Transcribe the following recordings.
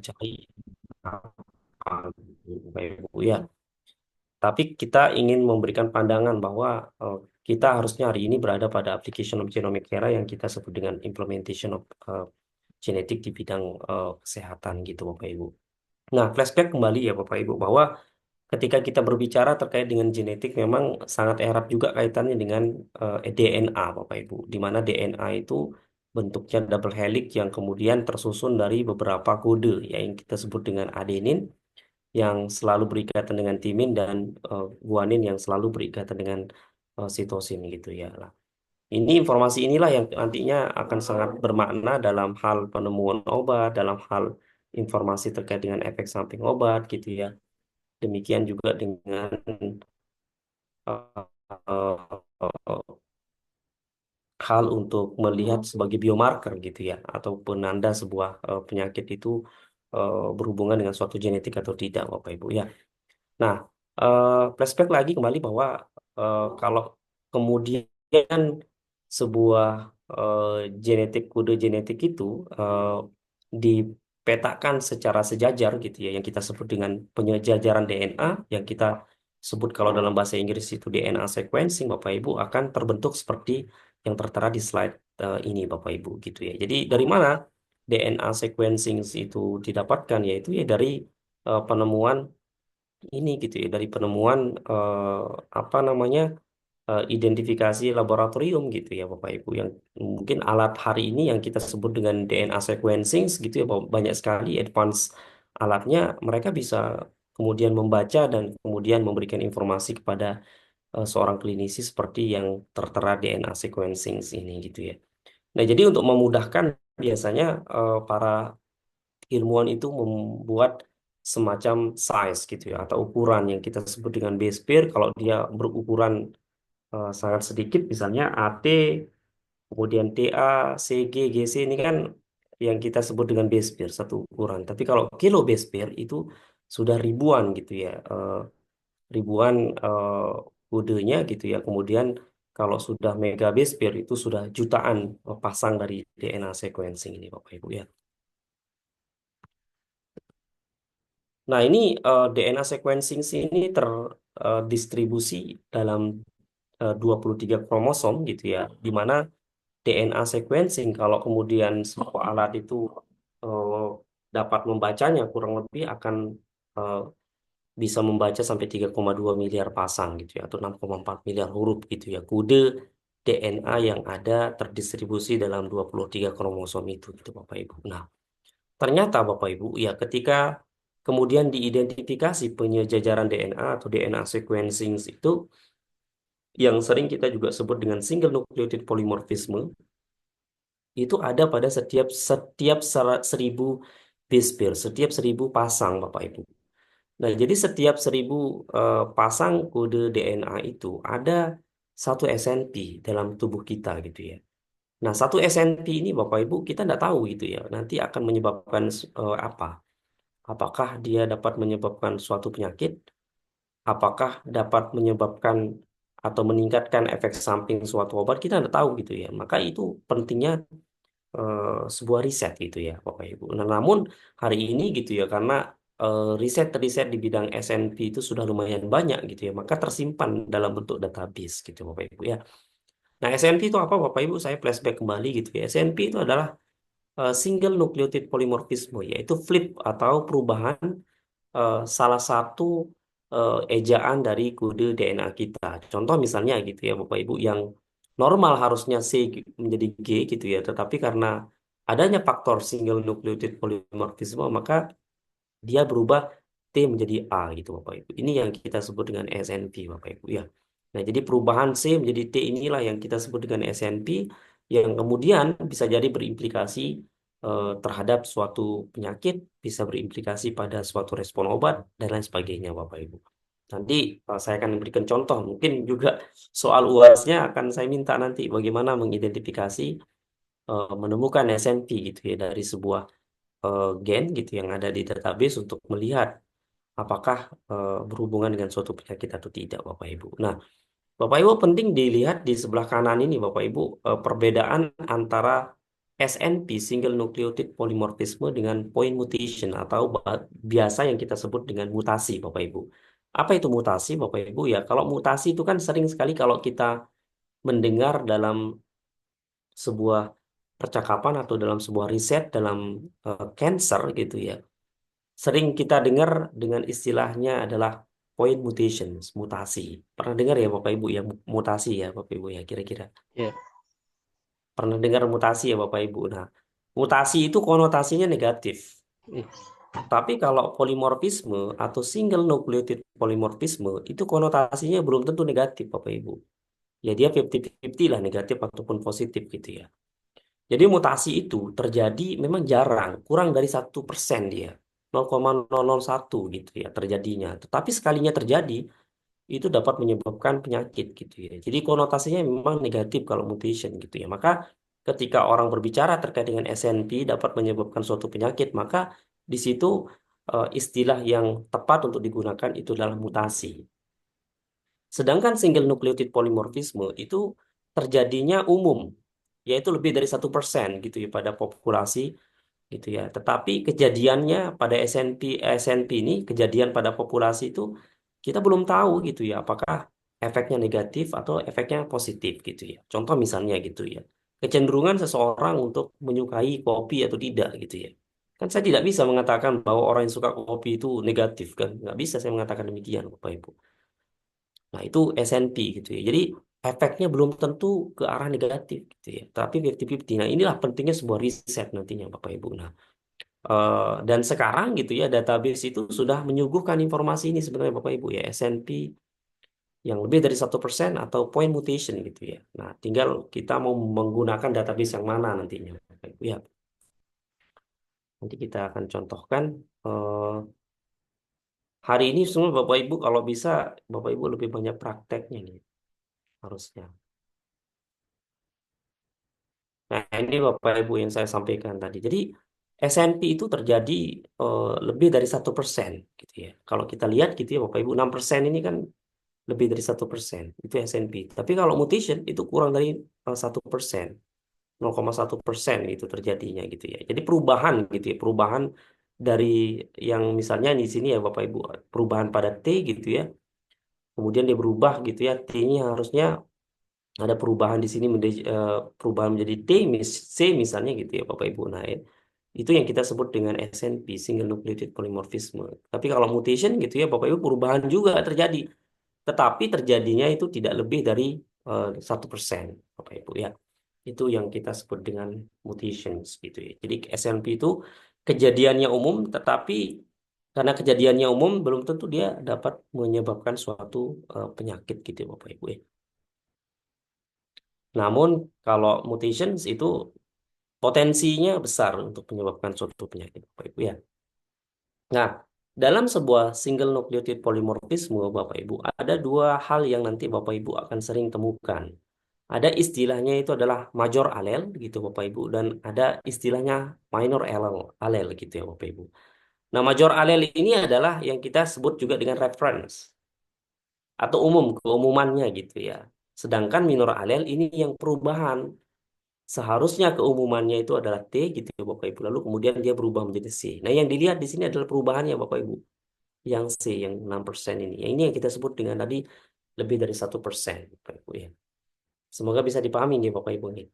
cari apa, Bapak Ibu ya. Tapi kita ingin memberikan pandangan bahwa kita harusnya hari ini berada pada application of genomic era yang kita sebut dengan implementation of genetik di bidang kesehatan gitu Bapak Ibu. Nah, flashback kembali ya Bapak Ibu bahwa ketika kita berbicara terkait dengan genetik memang sangat erat juga kaitannya dengan DNA Bapak Ibu, di mana DNA itu bentuknya double helix yang kemudian tersusun dari beberapa kode yang kita sebut dengan adenin yang selalu berikatan dengan timin dan guanin yang selalu berikatan dengan sitosin gitu ya. Lah, ini informasi inilah yang nantinya akan sangat bermakna dalam hal penemuan obat, dalam hal informasi terkait dengan efek samping obat gitu ya. Demikian juga dengan eh, hal untuk melihat sebagai biomarker gitu ya, atau penanda sebuah penyakit itu berhubungan dengan suatu genetik atau tidak, Bapak Ibu ya. Nah, flashback lagi kembali bahwa kalau kemudian sebuah eh, kode genetik itu eh, dipetakan secara sejajar gitu ya, yang kita sebut dengan penyejajaran DNA, yang kita sebut kalau dalam bahasa Inggris itu DNA sequencing, Bapak Ibu akan terbentuk seperti yang tertera di slide ini, Bapak Ibu gitu ya. Jadi dari mana DNA sequencing itu didapatkan? Yaitu ya dari penemuan ini gitu ya, dari penemuan apa namanya identifikasi laboratorium gitu ya Bapak Ibu, yang mungkin alat hari ini yang kita sebut dengan DNA sequencing gitu ya, banyak sekali advance alatnya, mereka bisa kemudian membaca dan kemudian memberikan informasi kepada seorang klinisi seperti yang tertera DNA sequencing ini gitu ya. Nah, jadi untuk memudahkan biasanya para ilmuwan itu membuat semacam size gitu ya, atau ukuran yang kita sebut dengan base pair. Kalau dia berukuran sangat sedikit, misalnya AT, kemudian TA, CG, GC ini kan yang kita sebut dengan base pair, satu ukuran. Tapi kalau kilo base pair itu sudah ribuan gitu ya, ribuan kodenya gitu ya. Kemudian kalau sudah mega base pair itu sudah jutaan pasang dari DNA sequencing ini Bapak Ibu ya. Nah, ini DNA sequencing ini terdistribusi dalam 23 kromosom gitu ya, di mana DNA sequencing kalau kemudian sebuah alat itu eh, dapat membacanya kurang lebih akan eh, bisa membaca sampai 3,2 miliar pasang gitu ya, atau 6,4 miliar huruf gitu ya, kode DNA yang ada terdistribusi dalam 23 kromosom itu gitu Bapak Ibu. Nah, ternyata Bapak Ibu, ya ketika kemudian diidentifikasi penyejajaran DNA atau DNA sequencing itu yang sering kita juga sebut dengan single nucleotide polymorphism, itu ada pada setiap setiap 1.000 base pair, setiap 1.000 pasang Bapak Ibu. Nah, jadi setiap 1.000 pasang kode DNA itu ada satu SNP dalam tubuh kita gitu ya. Nah, satu SNP ini Bapak Ibu kita tidak tahu gitu ya. Nanti akan menyebabkan apa? Apakah dia dapat menyebabkan suatu penyakit? Apakah dapat menyebabkan atau meningkatkan efek samping suatu obat? Kita tidak tahu gitu ya. Maka itu pentingnya sebuah riset gitu ya, Bapak Ibu. Nah, namun hari ini gitu ya, karena riset-riset di bidang SNP itu sudah lumayan banyak gitu ya, maka tersimpan dalam bentuk database gitu, Bapak Ibu ya. Nah, SNP itu apa, Bapak Ibu? Saya flashback kembali gitu ya. SNP itu adalah single nucleotide polymorphism, yaitu flip atau perubahan salah satu ejaan dari kode DNA kita. Contoh misalnya gitu ya Bapak Ibu, yang normal harusnya C menjadi G gitu ya, tetapi karena adanya faktor single nucleotide polymorphism maka dia berubah T menjadi A gitu Bapak Ibu. Ini yang kita sebut dengan SNP Bapak Ibu ya. Nah, jadi perubahan C menjadi T inilah yang kita sebut dengan SNP, yang kemudian bisa jadi berimplikasi terhadap suatu penyakit, bisa berimplikasi pada suatu respon obat dan lain sebagainya Bapak Ibu. Nanti saya akan memberikan contoh, mungkin juga soal UASnya akan saya minta nanti bagaimana mengidentifikasi menemukan SNP gitu ya dari sebuah gen gitu yang ada di database untuk melihat apakah berhubungan dengan suatu penyakit atau tidak, Bapak Ibu. Nah, Bapak Ibu penting dilihat di sebelah kanan ini, Bapak Ibu, perbedaan antara SNP single nucleotide polymorphisme dengan point mutation atau biasa yang kita sebut dengan mutasi, Bapak Ibu. Apa itu mutasi, Bapak Ibu? Ya, kalau mutasi itu kan sering sekali kalau kita mendengar dalam sebuah percakapan atau dalam sebuah riset dalam cancer gitu ya. Sering kita dengar dengan istilahnya adalah point mutations, mutasi. Pernah dengar ya Bapak Ibu ya mutasi ya Bapak Ibu ya kira-kira. Iya. Pernah dengar mutasi ya Bapak Ibu. Nah, mutasi itu konotasinya negatif. Ih, Tapi kalau polimorfisme atau single nucleotide polimorfisme itu konotasinya belum tentu negatif Bapak Ibu. Ya dia 50-50 lah negatif ataupun positif gitu ya. Jadi mutasi itu terjadi memang jarang, kurang dari 1% dia. 0,001 gitu ya terjadinya. Tetapi sekalinya terjadi, itu dapat menyebabkan penyakit gitu ya. Jadi konotasinya memang negatif kalau mutation gitu ya. Maka ketika orang berbicara terkait dengan SNP dapat menyebabkan suatu penyakit, maka di situ istilah yang tepat untuk digunakan itu adalah mutasi. Sedangkan single nucleotide polymorphisme itu terjadinya umum, yaitu lebih dari 1% gitu ya pada populasi gitu ya. Tetapi kejadiannya pada SNP ini kejadian pada populasi itu kita belum tahu gitu ya apakah efeknya negatif atau efeknya positif gitu ya. Contoh misalnya gitu ya. Kecenderungan seseorang untuk menyukai kopi atau tidak gitu ya. Kan saya tidak bisa mengatakan bahwa orang yang suka kopi itu negatif kan. Nggak bisa saya mengatakan demikian Bapak Ibu. Nah, itu SNP gitu ya. Jadi efeknya belum tentu ke arah negatif gitu ya. Tapi 50-50. Nah, inilah pentingnya sebuah riset nantinya Bapak Ibu. Nah, dan sekarang gitu ya database itu sudah menyuguhkan informasi ini sebenarnya Bapak Ibu ya SNP yang lebih dari 1% atau point mutation gitu ya. Nah, tinggal kita mau menggunakan database yang mana nantinya Bapak Ibu ya. Nanti kita akan contohkan eh, hari ini semua Bapak Ibu kalau bisa Bapak Ibu lebih banyak prakteknya nih harusnya. Nah, ini Bapak Ibu yang saya sampaikan tadi. Jadi SNP itu terjadi lebih dari 1% gitu ya. Kalau kita lihat gitu ya Bapak Ibu 6% ini kan lebih dari 1% itu SNP. Tapi kalau mutation itu kurang dari 1%, 0,1% itu terjadinya gitu ya. Jadi perubahan gitu ya, perubahan dari yang misalnya di sini ya Bapak Ibu perubahan pada T gitu ya. Kemudian dia berubah gitu ya, T-nya harusnya ada perubahan di sini menjadi perubahan menjadi C misalnya gitu ya Bapak Ibu. Nah, itu yang kita sebut dengan SNP, single nucleotide polymorphism. Tapi kalau mutation gitu ya Bapak Ibu perubahan juga terjadi, tetapi terjadinya itu tidak lebih dari 1% Bapak Ibu ya. Itu yang kita sebut dengan mutations gitu ya. Jadi SNP itu kejadiannya umum, tetapi karena kejadiannya umum belum tentu dia dapat menyebabkan suatu penyakit gitu ya Bapak Ibu ya. Namun kalau mutations itu potensinya besar untuk menyebabkan suatu penyakit, Bapak Ibu ya. Nah, dalam sebuah single nucleotide polymorphisme, Bapak Ibu, ada dua hal yang nanti Bapak Ibu akan sering temukan. Ada istilahnya itu adalah major allele gitu Bapak Ibu dan ada istilahnya minor allele gitu ya Bapak Ibu. Nah, major allele ini adalah yang kita sebut juga dengan reference atau umum, keumumannya gitu ya. Sedangkan minor allele ini yang perubahan. Seharusnya keumumannya itu adalah T gitu ya Bapak Ibu. Lalu kemudian dia berubah menjadi C. Nah yang dilihat di sini adalah perubahannya Bapak Ibu. Yang C, yang 6% ini. Yang ini yang kita sebut dengan tadi lebih dari 1% Bapak Ibu ya. Semoga bisa dipahami nih Bapak Ibu nih.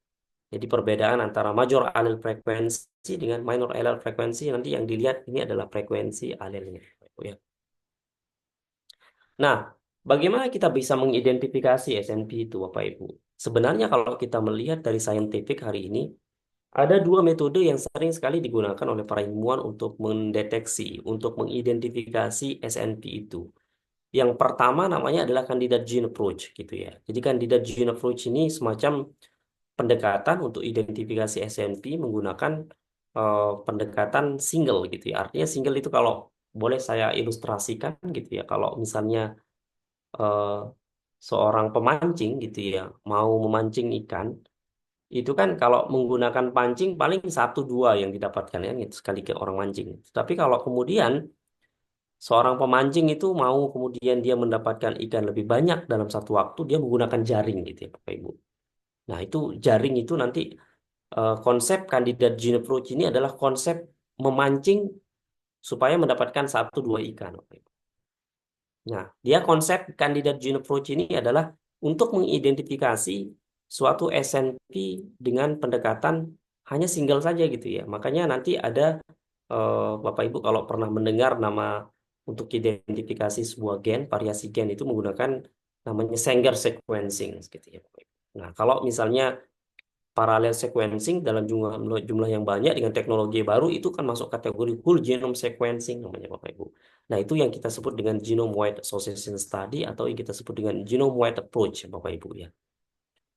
Jadi perbedaan antara major allele frekuensi dengan minor allele frekuensi nanti yang dilihat ini adalah frekuensi alelnya Bapak Ibu ya. Nah, bagaimana kita bisa mengidentifikasi SNP itu Bapak Ibu? Sebenarnya kalau kita melihat dari saintifik hari ini, ada dua metode yang sering sekali digunakan oleh para ilmuwan untuk mendeteksi, untuk mengidentifikasi SNP itu. Yang pertama namanya adalah candidate gene approach gitu ya. Jadi candidate gene approach ini semacam pendekatan untuk identifikasi SNP menggunakan pendekatan single gitu ya. Artinya single itu kalau boleh saya ilustrasikan gitu ya. Kalau misalnya eh, seorang pemancing gitu ya mau memancing ikan itu kan kalau menggunakan pancing paling satu dua yang didapatkan ya gitu sekali ke orang mancing. Tapi kalau kemudian seorang pemancing itu mau kemudian dia mendapatkan ikan lebih banyak dalam satu waktu dia menggunakan jaring gitu ya Bapak Ibu. Nah itu jaring itu nanti konsep kandidat gene approach ini adalah konsep memancing supaya mendapatkan satu dua ikan. Nah, dia konsep kandidat gene approach ini adalah untuk mengidentifikasi suatu SNP dengan pendekatan hanya single saja gitu ya. Makanya nanti ada Bapak Ibu kalau pernah mendengar nama untuk identifikasi sebuah gen, variasi gen itu menggunakan namanya Sanger sequencing gitu ya, Bapak Ibu. Nah, kalau misalnya paralel sequencing dalam jumlah jumlah yang banyak dengan teknologi baru itu kan masuk kategori whole genome sequencing namanya Bapak Ibu. Nah, itu yang kita sebut dengan genome wide association study atau yang kita sebut dengan genome wide approach Bapak Ibu ya.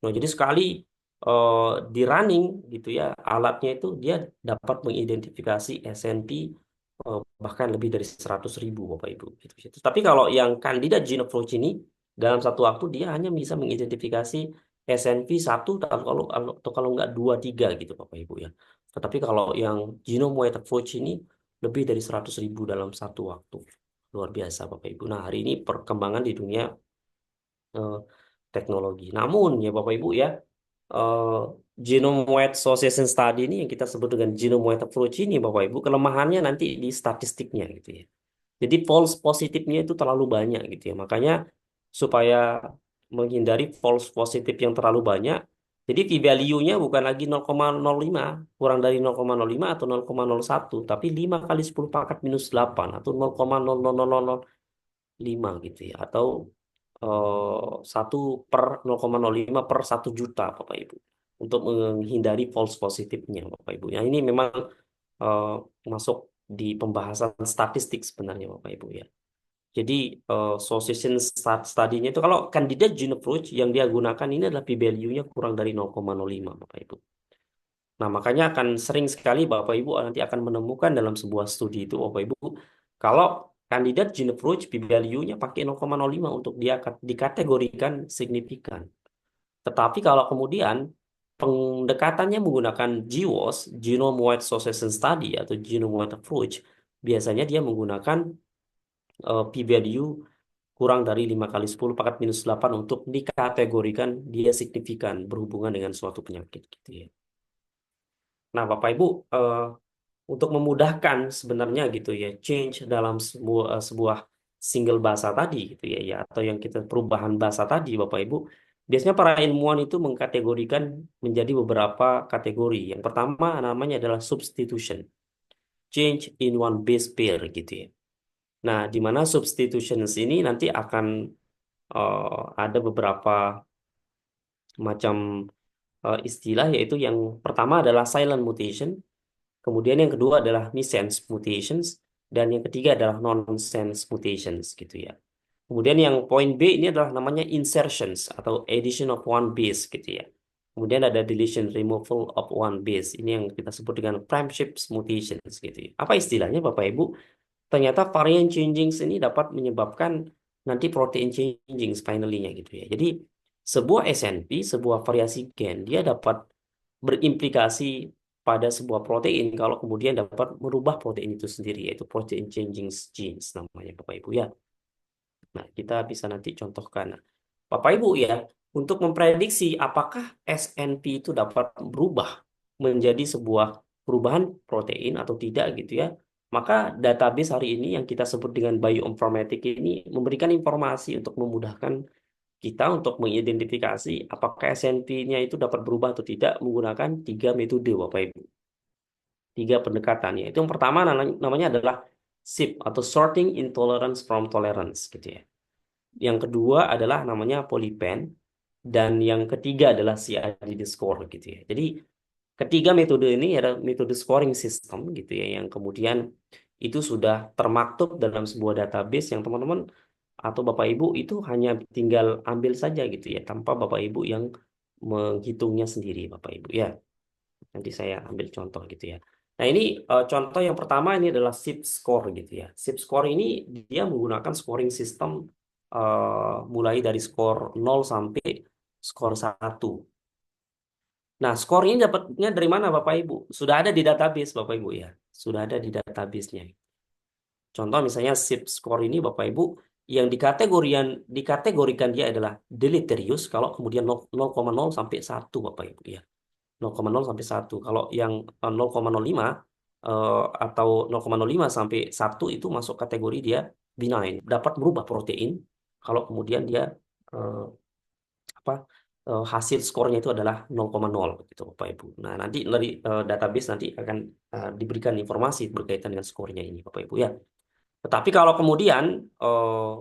Nah, jadi sekali eh, di running gitu ya, alatnya itu dia dapat mengidentifikasi SNP bahkan lebih dari 100.000 Bapak Ibu. Gitu, gitu. Tapi kalau yang kandidat gene approach ini dalam satu waktu dia hanya bisa mengidentifikasi SNP satu atau kalau nggak dua tiga gitu Bapak Ibu ya. Tetapi kalau yang genome wide approach ini lebih dari 100.000 dalam satu waktu. Luar biasa Bapak Ibu. Nah, hari ini perkembangan di dunia eh, teknologi. Namun ya Bapak Ibu ya, eh, genome wide association study ini yang kita sebut dengan genome wide approach ini Bapak Ibu, kelemahannya nanti di statistiknya gitu ya. Jadi false positifnya itu terlalu banyak gitu ya. Makanya supaya menghindari false positif yang terlalu banyak, jadi p-value-nya bukan lagi 0,05, kurang dari 0,05 atau 0,01, tapi 5 kali 10 pangkat minus 8 atau 0,00005 gitu ya. Atau 1 per 0,05 per 1 juta Bapak Ibu. Untuk menghindari false positifnya Bapak Ibu. Nah, ini memang eh, masuk di pembahasan statistik sebenarnya Bapak Ibu ya. Jadi association study-nya itu kalau kandidat gene approach yang dia gunakan ini adalah p-value-nya kurang dari 0,05 Bapak Ibu. Nah, makanya akan sering sekali Bapak Ibu nanti akan menemukan dalam sebuah studi itu Bapak Ibu kalau kandidat gene approach p-value-nya pakai 0,05 untuk dia dikategorikan signifikan. Tetapi kalau kemudian pendekatannya menggunakan GWAS, Genome Wide Association Study atau Genome Wide Approach, biasanya dia menggunakan p-value kurang dari 5 kali 10 pangkat minus 8 untuk dikategorikan dia signifikan berhubungan dengan suatu penyakit gitu ya. Nah, Bapak Ibu, untuk memudahkan sebenarnya gitu ya, change dalam sebuah single bahasa tadi gitu ya, ya atau yang kita perubahan bahasa tadi, Bapak Ibu, biasanya para ilmuwan itu mengkategorikan menjadi beberapa kategori. Yang pertama namanya adalah substitution, change in one base pair gitu ya. Nah, di mana substitutions ini nanti akan ada beberapa macam istilah, yaitu yang pertama adalah silent mutation, kemudian yang kedua adalah missense mutations, dan yang ketiga adalah nonsense mutations gitu ya. Kemudian yang poin B ini adalah namanya insertions atau addition of one base gitu ya. Kemudian ada deletion removal of one base. Ini yang kita sebut dengan prime shifts mutations gitu ya. Apa istilahnya Bapak Ibu? Ternyata varian changing ini dapat menyebabkan nanti protein changing finally-nya gitu ya. Jadi sebuah SNP, sebuah variasi gen, dia dapat berimplikasi pada sebuah protein kalau kemudian dapat merubah protein itu sendiri, yaitu protein changing genes namanya Bapak Ibu ya. Nah, kita bisa nanti contohkan. Nah, Bapak Ibu ya, untuk memprediksi apakah SNP itu dapat berubah menjadi sebuah perubahan protein atau tidak gitu ya, maka database hari ini yang kita sebut dengan bioinformatik ini memberikan informasi untuk memudahkan kita untuk mengidentifikasi apakah SNP-nya itu dapat berubah atau tidak menggunakan 3 metode Bapak Ibu. 3 pendekatannya. Itu yang pertama namanya adalah SIP atau Sorting Intolerance from Tolerance gitu ya. Yang kedua adalah namanya Polypen, dan yang ketiga adalah CID score gitu ya. Jadi ketiga metode ini adalah metode scoring system gitu ya, yang kemudian itu sudah termaktub dalam sebuah database yang teman-teman atau Bapak Ibu itu hanya tinggal ambil saja gitu ya, tanpa Bapak Ibu yang menghitungnya sendiri Bapak Ibu ya. Nanti saya ambil contoh gitu ya. Nah, ini contoh yang pertama ini adalah SIP score gitu ya. SIP score ini dia menggunakan scoring system mulai dari skor 0 sampai skor 1. Nah, skor ini dapatnya dari mana Bapak Ibu? Sudah ada di database Bapak Ibu ya. Sudah ada di database-nya. Contoh misalnya SIP score ini Bapak Ibu yang dikategorikan dia adalah deleterious kalau kemudian 0,0 sampai 1 Bapak Ibu ya. 0,0 sampai 1. Kalau yang 0,05 atau 0,05 sampai 1 itu masuk kategori dia benign, dapat merubah protein kalau kemudian dia eh, apa hasil skornya itu adalah 0,0 gitu Bapak Ibu. Nah, nanti dari database nanti akan diberikan informasi berkaitan dengan skornya ini Bapak Ibu ya. Tetapi kalau kemudian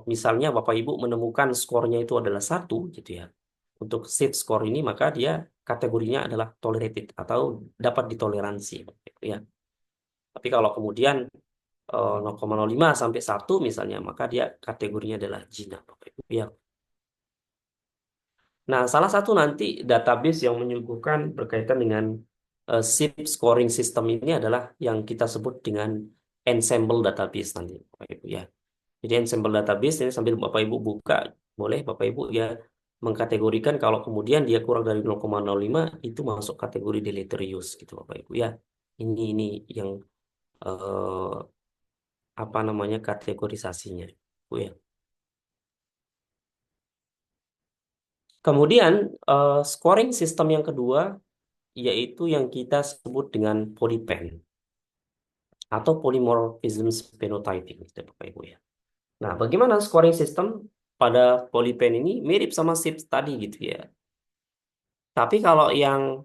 misalnya Bapak Ibu menemukan skornya itu adalah 1 gitu ya. Untuk safe score ini maka dia kategorinya adalah tolerated atau dapat ditoleransi Bapak Ibu ya. Tapi kalau kemudian 0,05 sampai 1 misalnya maka dia kategorinya adalah jinak Bapak Ibu ya. Nah, salah satu nanti database yang menyuguhkan berkaitan dengan SIP scoring system ini adalah yang kita sebut dengan ensemble database nanti, Bapak Ibu ya. Jadi ensemble database ini sambil Bapak Ibu buka, boleh Bapak Ibu ya mengkategorikan kalau kemudian dia kurang dari 0,05 itu masuk kategori deleterious gitu Bapak Ibu ya. Ini yang eh, apa namanya kategorisasinya, Bu ya. Kemudian scoring sistem yang kedua yaitu yang kita sebut dengan polypen atau polymorphism phenotyping, gitu, Bapak Ibu ya. Nah, bagaimana scoring system pada polypen ini mirip sama SIP tadi gitu ya. Tapi kalau yang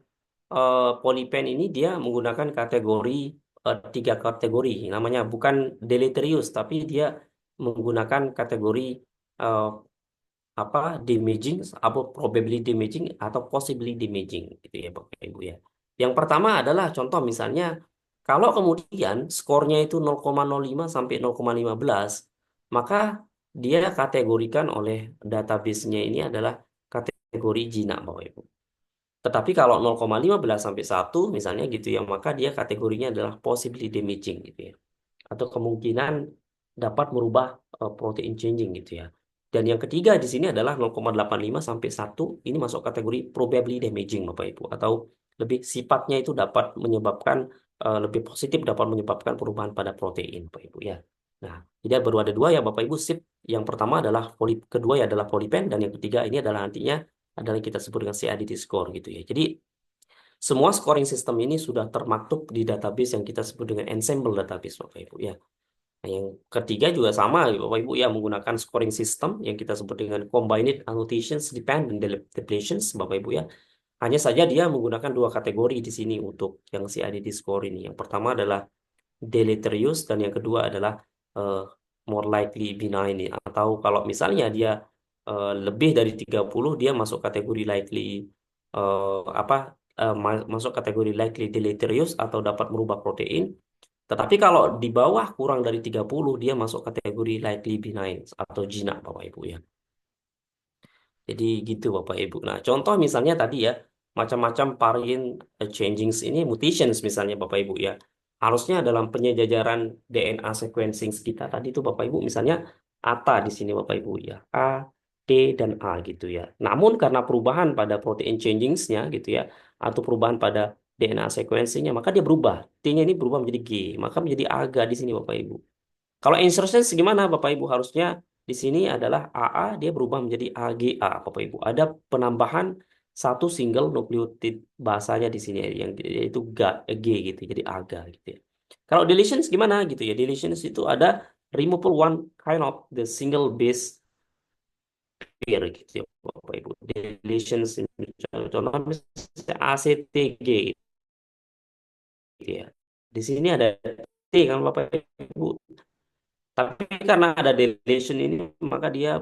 polypen ini dia menggunakan kategori tiga kategori, namanya bukan deleterious, tapi dia menggunakan kategori eh, apa damaging, apa probably damaging atau possibly damaging gitu ya Bapak Ibu ya. Yang pertama adalah contoh misalnya kalau kemudian skornya itu 0,05 sampai 0,15 maka dia kategorikan oleh database-nya ini adalah kategori jinak Bapak Ibu. Tetapi kalau 0,15 sampai 1 misalnya gitu ya maka dia kategorinya adalah possibly damaging gitu ya atau kemungkinan dapat merubah protein changing gitu ya. Dan yang ketiga di sini adalah 0,85 sampai 1 ini masuk kategori probably damaging Bapak Ibu atau lebih sifatnya itu dapat menyebabkan lebih positif dapat menyebabkan perubahan pada protein Bapak Ibu ya. Nah, jadi baru ada dua ya Bapak Ibu sip. Yang pertama adalah kedua ya adalah polypen dan yang ketiga ini adalah nantinya adalah yang kita sebut dengan CIDT score gitu ya. Jadi semua scoring system ini sudah termaktub di database yang kita sebut dengan ensemble database Bapak Ibu ya. Nah, yang ketiga juga sama, Bapak Ibu ya, menggunakan scoring system yang kita sebut dengan combined annotations dependent deletions, Bapak Ibu ya. Hanya saja dia menggunakan dua kategori di sini untuk yang CIDD score ini. Yang pertama adalah deleterious dan yang kedua adalah eh, more likely benign. Atau kalau misalnya dia lebih dari 30 dia masuk kategori likely apa masuk kategori likely deleterious atau dapat merubah protein. Tetapi kalau di bawah kurang dari 30 dia masuk kategori likely benign atau jinak Bapak Ibu ya. Jadi gitu Bapak Ibu. Nah, contoh misalnya tadi ya, macam-macam variant changings ini mutations misalnya Bapak Ibu ya. Harusnya dalam penyejajaran DNA sequencing kita tadi itu Bapak Ibu misalnya ATA di sini Bapak Ibu ya. A, T, dan A gitu ya. Namun karena perubahan pada protein changingsnya gitu ya, atau perubahan pada DNA sequencingnya, maka dia berubah. T-nya ini berubah menjadi G, maka menjadi AGA di sini Bapak Ibu. Kalau insertion gimana Bapak Ibu? Harusnya di sini adalah AA dia berubah menjadi AGA Bapak Ibu. Ada penambahan satu single nukleotid basanya di sini yang yaitu G gitu. Jadi AGA gitu ya. Kalau deletions gimana gitu ya? Deletions itu ada removal one kind of the single base pair gitu ya Bapak Ibu. Deletions contohnya misalnya ACTG gitu ya. Di sini ada T kan Bapak Ibu. Tapi karena ada deletion ini maka dia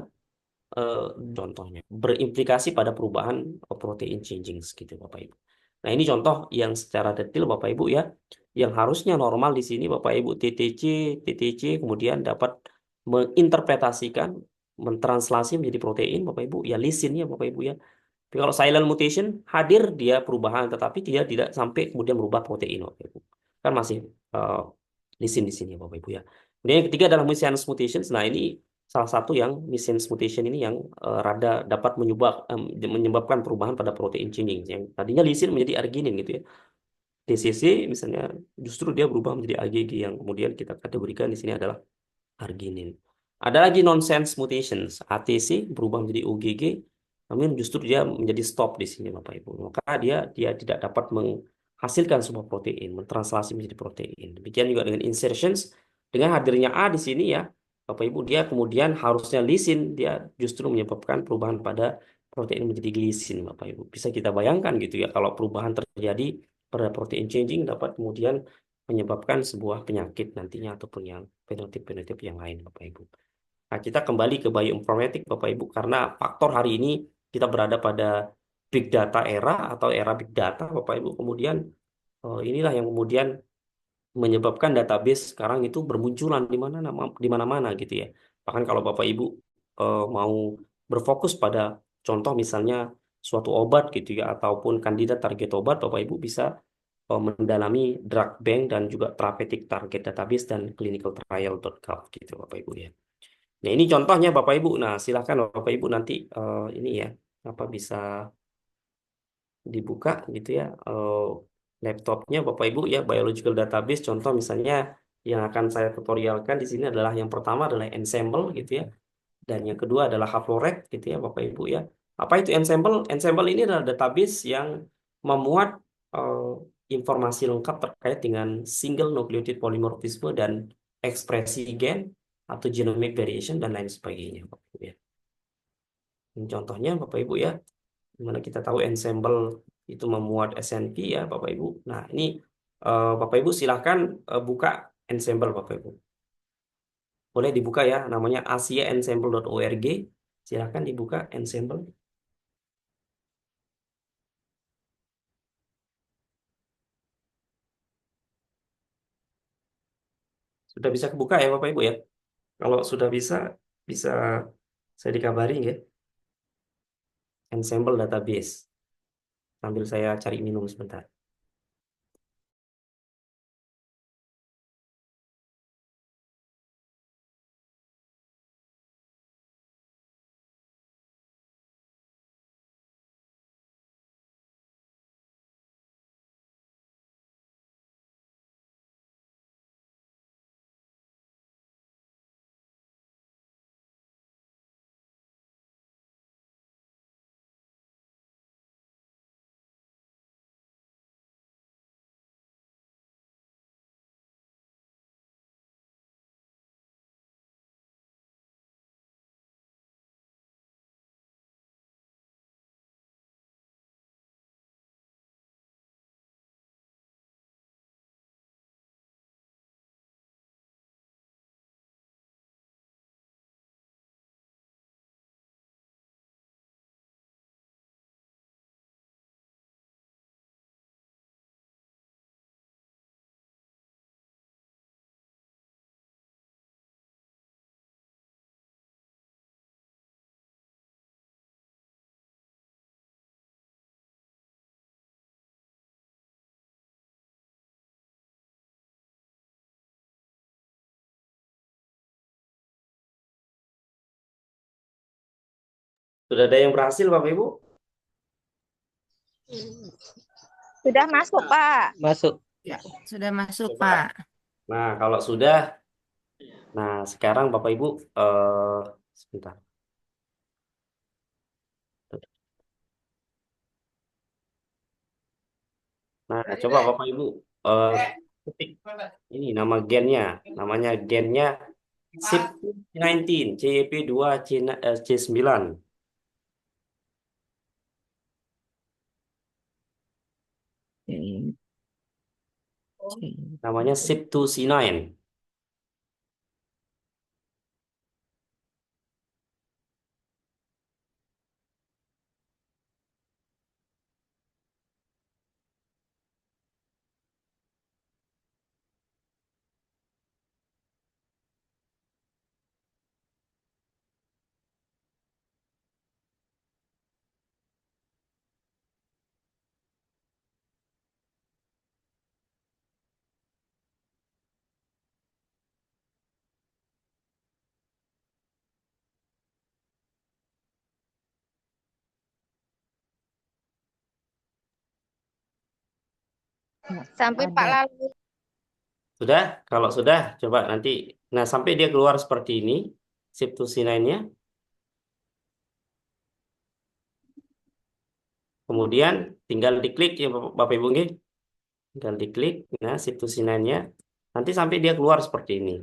eh, contohnya berimplikasi pada perubahan protein changing gitu Bapak Ibu. Nah, ini contoh yang secara detail Bapak Ibu ya, yang harusnya normal di sini Bapak Ibu TTC kemudian dapat menginterpretasikan, mentranslasi menjadi protein Bapak Ibu ya lisinnya Bapak Ibu ya. Tapi kalau silent mutation hadir dia perubahan tetapi dia tidak sampai kemudian merubah protein Bapak Ibu. Kan masih eh, lisin di sini Bapak Ibu ya. Kemudian yang ketiga adalah missense mutations. Nah, ini salah satu yang missense mutation ini yang rada dapat menyebabkan perubahan pada protein changing yang tadinya lisin menjadi arginin gitu ya. TCC misalnya justru dia berubah menjadi AGG yang kemudian kita kategorikan di sini adalah arginin. Ada lagi nonsense mutations. ATC berubah menjadi OGG namun justru dia menjadi stop di sini Bapak Ibu. Maka dia dia tidak dapat menghasilkan sebuah protein, mentranslasi menjadi protein. Demikian juga dengan insertions, dengan hadirnya A di sini ya, Bapak Ibu, dia kemudian harusnya lisin, dia justru menyebabkan perubahan pada protein menjadi glisin Bapak Ibu. Bisa kita bayangkan gitu ya, kalau perubahan terjadi pada protein changing dapat kemudian menyebabkan sebuah penyakit nantinya ataupun yang fenotip-fenotip yang lain Bapak Ibu. Nah, kita kembali ke bioinformatik Bapak Ibu karena faktor hari ini kita berada pada big data era atau era big data Bapak Ibu. Kemudian inilah yang kemudian menyebabkan database sekarang itu bermunculan di mana di mana-mana gitu ya. Bahkan kalau Bapak Ibu mau berfokus pada contoh misalnya suatu obat gitu ya ataupun kandidat target obat, Bapak Ibu bisa mendalami drug bank dan juga therapeutic target database dan clinicaltrial.gov gitu Bapak Ibu ya. Nah, ini contohnya Bapak Ibu. Nah, silakan Bapak Ibu nanti ini ya apa bisa dibuka gitu ya laptopnya Bapak Ibu ya biological database contoh misalnya yang akan saya tutorialkan di sini adalah yang pertama adalah ensemble gitu ya dan yang kedua adalah haploret gitu ya Bapak Ibu ya. Apa itu ensemble? Ensemble ini adalah database yang memuat informasi lengkap terkait dengan single nucleotide polymorphisme dan ekspresi gen atau genomic variation dan lain sebagainya Bapak Ibu ya. Ini contohnya Bapak Ibu ya, dimana kita tahu ensemble itu memuat SNP ya Bapak Ibu. Nah ini Bapak Ibu silahkan buka ensemble Bapak Ibu. Boleh dibuka ya, namanya asiaensemble.org. Silahkan dibuka ensemble. Sudah bisa kebuka ya Bapak Ibu ya. Kalau sudah bisa, bisa saya dikabari ya. Ensemble database. Sambil saya cari minum sebentar. Sudah ada yang berhasil Bapak Ibu? Sudah masuk, Pak. Masuk. Sudah masuk, Coba. Pak. Nah, kalau sudah, nah sekarang Bapak Ibu, sebentar. Nah, coba Bapak Ibu eh, ketik ini nama gennya, namanya gennya CYP19, CYP2 C9. Namanya CYP2C9. Sampai Pak Ada. Lalu. Sudah? Kalau sudah, coba nanti. Nah, sampai dia keluar seperti ini, CYP2C9-nya. Kemudian tinggal diklik ya Bapak Ibu nggih. Tinggal diklik, nah situ sinennya. Nanti sampai dia keluar seperti ini.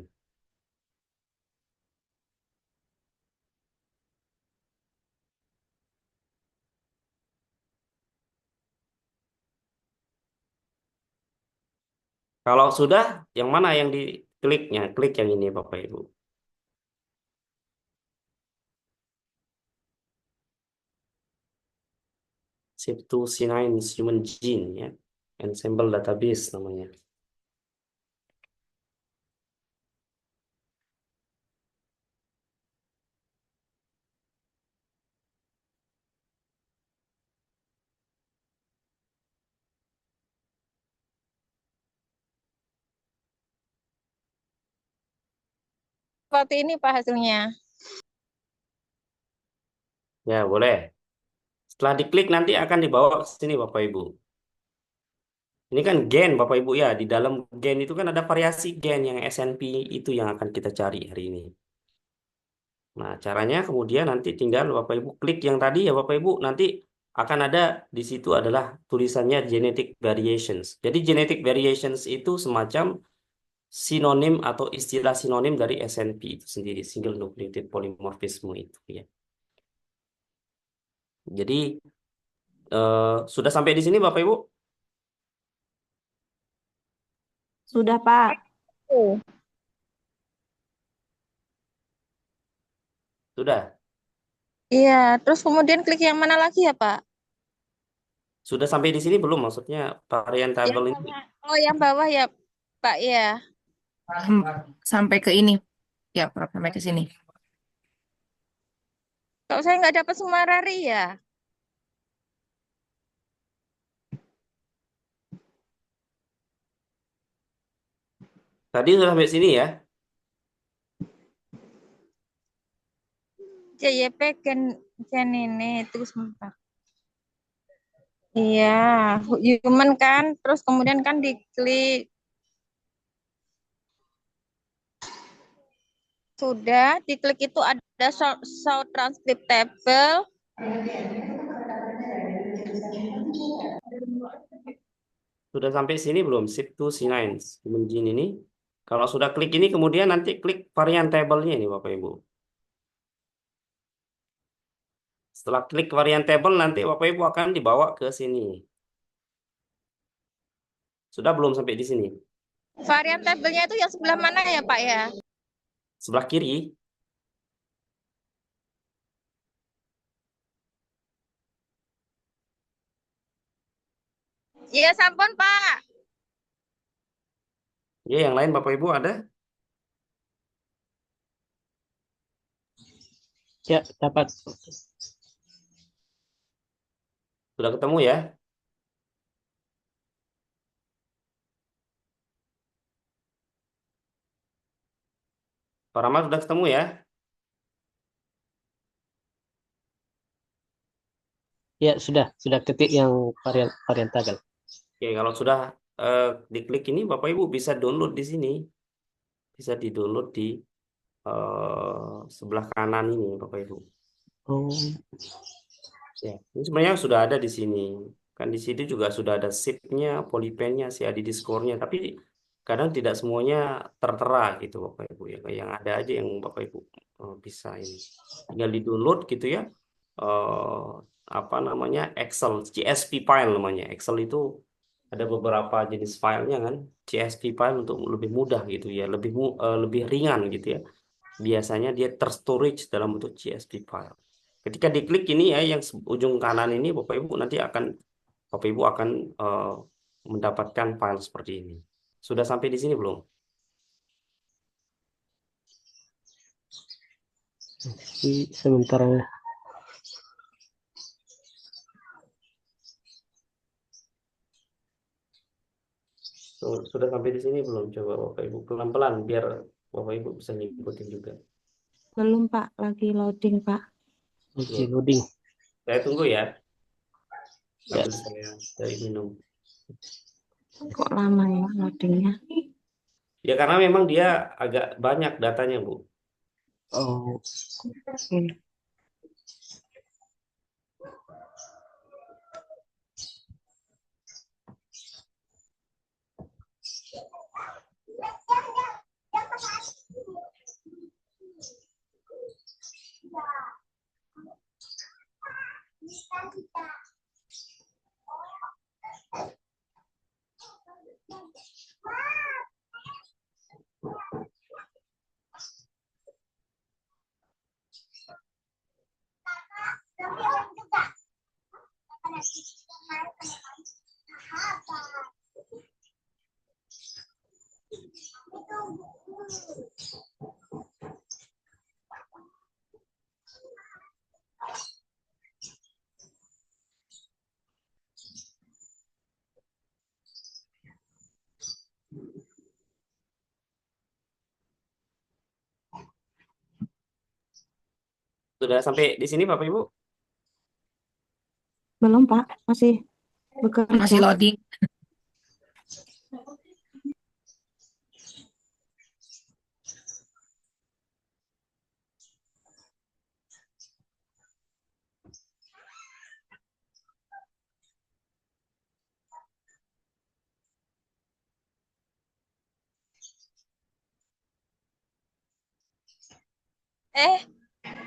Kalau sudah, yang mana yang dikliknya? Klik yang ini Bapak Ibu. Shift to C9 Human Gene ya. Ensemble Database namanya. Seperti ini Pak hasilnya. Ya, boleh. Setelah diklik nanti akan dibawa ke sini Bapak Ibu. Ini kan gen Bapak Ibu ya. Di dalam gen itu kan ada variasi gen yang SNP itu yang akan kita cari hari ini. Nah, caranya kemudian nanti tinggal Bapak Ibu klik yang tadi ya Bapak Ibu. Nanti akan ada di situ adalah tulisannya genetic variations. Jadi genetic variations itu semacam sinonim atau istilah sinonim dari SNP itu sendiri, single nucleotide polymorphism itu ya. Jadi sudah sampai di sini Bapak Ibu? Sudah, Pak. Oh. Sudah. Iya, terus kemudian klik yang mana lagi ya, Pak? Sudah sampai di sini belum? Maksudnya varian Yang table ini. bawah. Oh, yang bawah ya, Pak ya. Sampai ke ini. Ya, Prof, sampai ke sini. Kalau saya nggak dapat Sumarari ya. Tadi sudah sampai sini ya. JYP gen ini terus sebentar. Iya, human kan, terus kemudian kan diklik. Sudah, diklik itu ada show transcript table. Sudah sampai sini belum? Shift to C9. Human gene ini. Kalau sudah klik ini kemudian nanti klik varian table-nya ini Bapak Ibu. Setelah klik varian table nanti Bapak Ibu akan dibawa ke sini. Sudah belum sampai di sini? Varian tabelnya itu yang sebelah mana ya, Pak ya? Sebelah kiri. Iya, sampun, Pak. Ya, yang lain Bapak Ibu ada? Ya, dapat. Sudah ketemu ya? Pak Rahmat sudah ketemu ya? Ya, sudah ketik yang varian varian tanggal. Oke, kalau sudah diklik ini Bapak Ibu bisa download di sini. Bisa di-download di sebelah kanan ini Bapak Ibu. Oh, Ya, ini sebenarnya sudah ada di sini. Kan di situ juga sudah ada sheet-nya, polypen-nya, CADD score-nya. Tapi kadang tidak semuanya tertera gitu Bapak Ibu ya. Yang ada aja yang Bapak Ibu bisa ini. Tinggal di-download gitu ya. eh apa namanya? Excel, CSV file namanya. Excel itu ada beberapa jenis filenya kan. CSV file untuk lebih mudah gitu ya, lebih ringan gitu ya. Biasanya dia terstorage dalam bentuk CSV file. Ketika diklik ini ya, yang ujung kanan ini, Bapak Ibu akan mendapatkan file seperti ini. Sudah sampai di sini belum? sebentar. Sudah sampai di sini belum? Coba Bapak Ibu pelan-pelan biar Bapak Ibu bisa ngikutin juga. Belum, Pak. Lagi loading, Pak. Oke, loading. Saya tunggu ya, Ya, sambil saya cari minum. Kok lama ya loadingnya? Ya karena memang dia agak banyak datanya, Bu. oh, Oke. Sudah sampai di sini Bapak Ibu? Belum, Pak. Masih bekerja. Masih loading.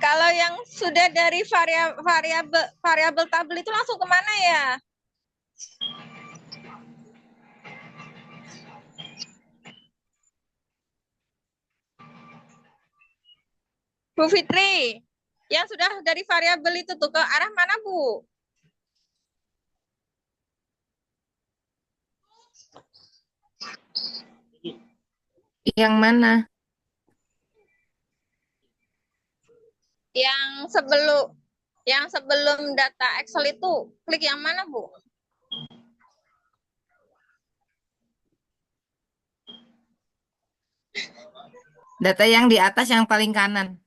Kalau yang sudah dari variabel tabel itu langsung kemana ya? Bu Fitri, yang sudah dari variabel itu tuh ke arah mana, Bu? Yang mana? Yang sebelum data Excel itu klik yang mana, Bu? Data yang di atas yang paling kanan.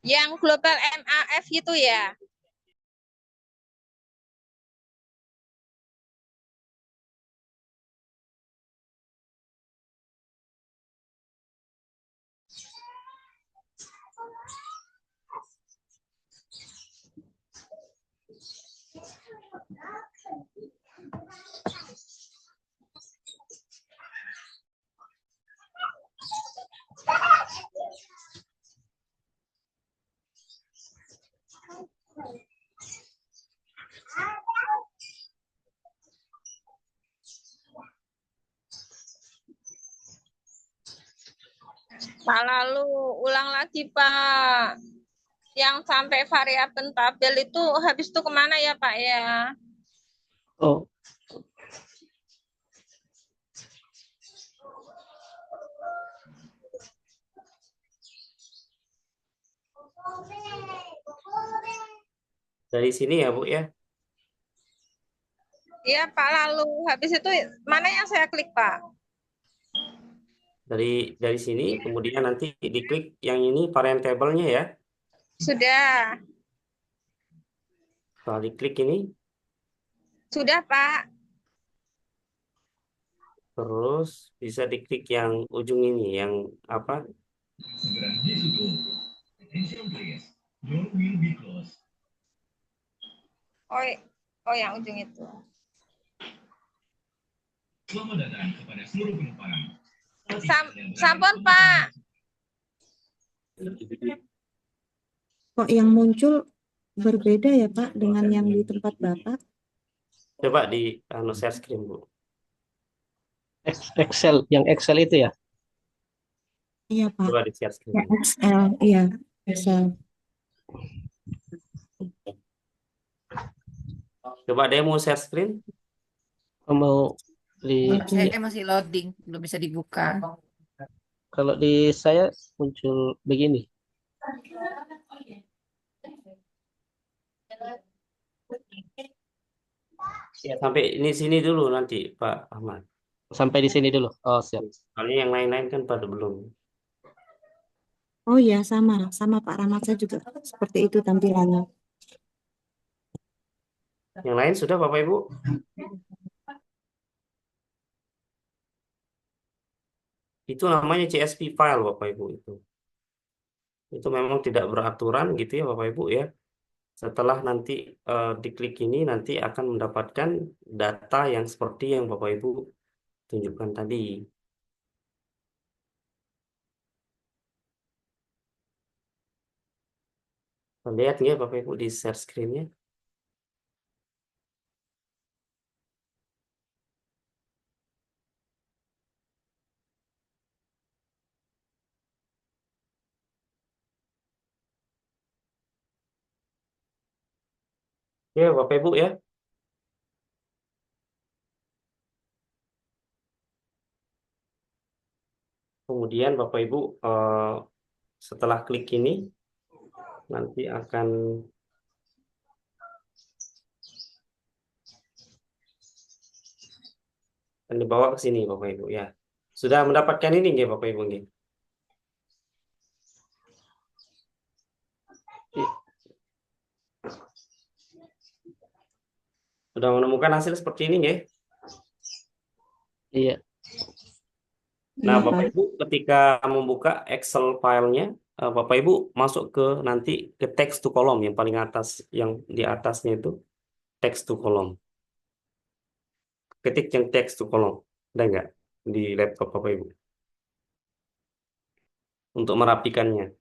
Yang global MAF gitu ya? Pak, lalu ulang lagi, Pak. Yang sampai variabel tabel itu habis itu kemana ya, Pak ya? Oh, Dari sini ya Bu ya. Iya, Pak, lalu habis itu mana yang saya klik, Pak? Dari sini kemudian nanti diklik yang ini varian tabelnya ya. Sudah. Setelah diklik ini Sudah, Pak. terus bisa diklik yang ujung ini yang apa? Segera ditutup. Attention please. Door will be closed. Oh, yang ujung itu. Selamat datang kepada seluruh penumpang. Sampun, Pak. Kok yang muncul berbeda ya, Pak, dengan yang di tempat Bapak? Coba di share screen Bu. Excel, yang Excel itu ya. Iya, Pak. Coba di share screen. Ya, Excel. Iya, Excel. Coba ada yang mau share screen? Mau di Saya masih loading, belum bisa dibuka. kalau di saya muncul begini. Ya, sampai ini sini dulu nanti Pak Ahmad. Sampai di sini dulu. Oh, siap. Soalnya yang lain-lain kan pada belum. Oh iya, sama Pak Rahmat, saya juga seperti itu tampilannya. Yang lain sudah Bapak Ibu? Itu namanya CSV file Bapak Ibu itu. Itu memang tidak beraturan gitu ya Bapak Ibu ya. Setelah nanti diklik ini, nanti akan mendapatkan data yang seperti yang Bapak Ibu tunjukkan tadi. Lihat nggak Bapak Ibu di share screen-nya? Ya Bapak Ibu ya. Kemudian Bapak Ibu setelah klik ini nanti akan dibawa ke sini Bapak Ibu ya. Sudah mendapatkan ini nggak Bapak Ibu nggih? Sudah menemukan hasil seperti ini nggih? Iya. Nah, Iya, Bapak Pak. Ibu ketika membuka Excel filenya, Bapak Ibu masuk ke nanti ke text to column yang paling atas, yang di atasnya itu text to column. Ketik yang text to column, ada nggak di laptop Bapak Ibu? Untuk merapikannya.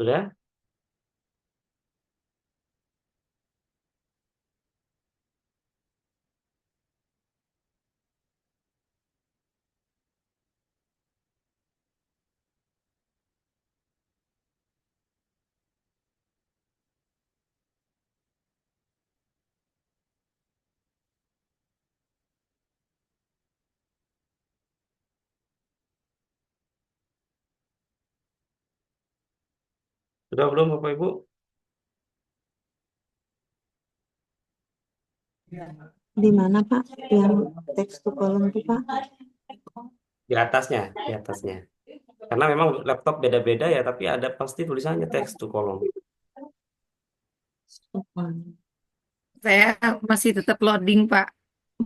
Sudah? Sudah belum Bapak Ibu? Di mana, Pak? Yang teks to column itu, Pak? Di atasnya, di atasnya. Karena memang laptop beda-beda ya, tapi ada pasti tulisannya text to column. Saya masih tetap loading, Pak.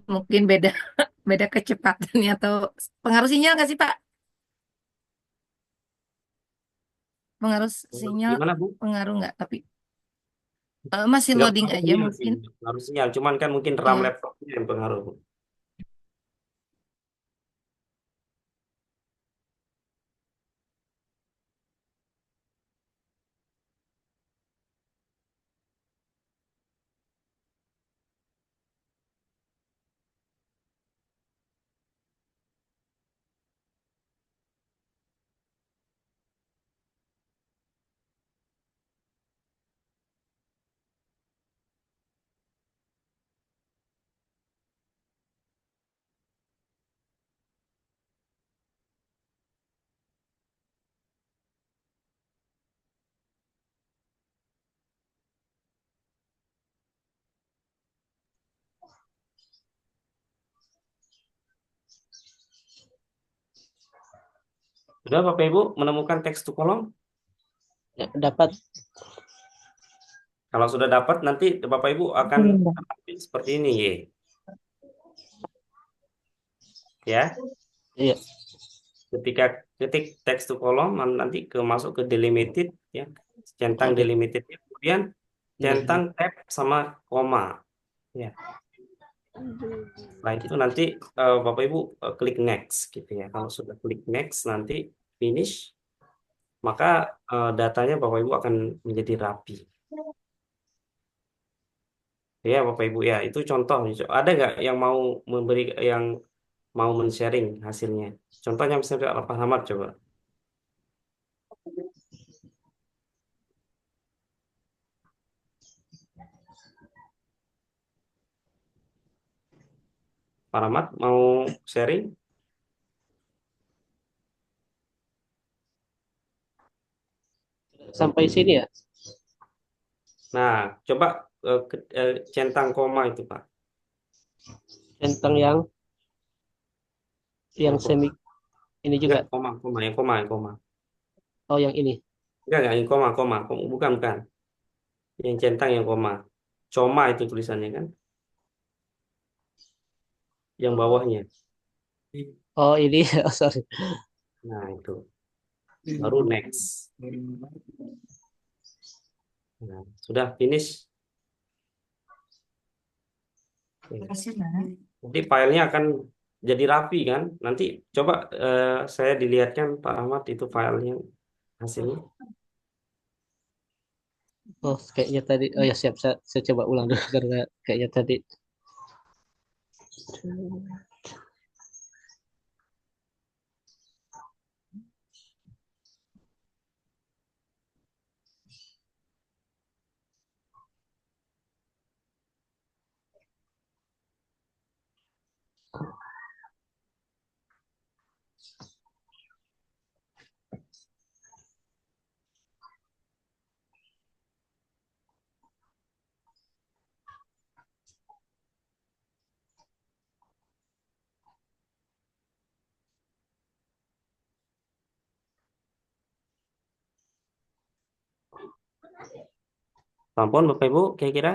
Mungkin beda beda kecepatannya atau pengaruh sinyal nggak sih, Pak? Pengaruh sinyal, Gimana Bu? pengaruh nggak? Tapi masih Nggak loading pengaruh aja sinyal sih, mungkin. nggak pengaruh sinyal. Cuman kan mungkin RAM Ya, laptopnya yang pengaruh. Sudah Bapak Ibu menemukan text to column? Ya, dapat. Kalau sudah dapat, nanti Bapak Ibu akan ambil seperti ini, ye. Ya. Iya. Ketika ketik text to column, nanti masuk ke delimited, ya, centang Oke. delimited, kemudian centang tab sama koma, ya. Setelah itu nanti Bapak Ibu klik next, gitu ya. Kalau sudah klik next, nanti finish, maka datanya Bapak Ibu akan menjadi rapi. Ya Bapak Ibu ya, itu contoh. Ada nggak yang mau memberi, yang mau men-sharing hasilnya? Contohnya misalnya Pak Ahmad coba. Pak Ahmad mau sharing? Sampai sini ya. Nah, coba centang koma itu Pak. Centang yang Yang koma. semi ini juga. Enggak, koma, koma, yang koma, yang koma. Oh, yang ini. Enggak, yang koma, koma. Bukan, bukan. Yang centang yang koma. Coma itu tulisannya kan. Yang bawahnya. Oh, ini. Oh, sorry. Nah, itu. Baru next. Nah, sudah finish. Nanti filenya akan jadi rapi kan. Nanti coba saya dilihatkan Pak Ahmad itu filenya hasilnya. Oh, kayaknya tadi. Oh ya, siap. Saya coba ulang dulu karena kayaknya tadi. Ampun Bapak Ibu, kira-kira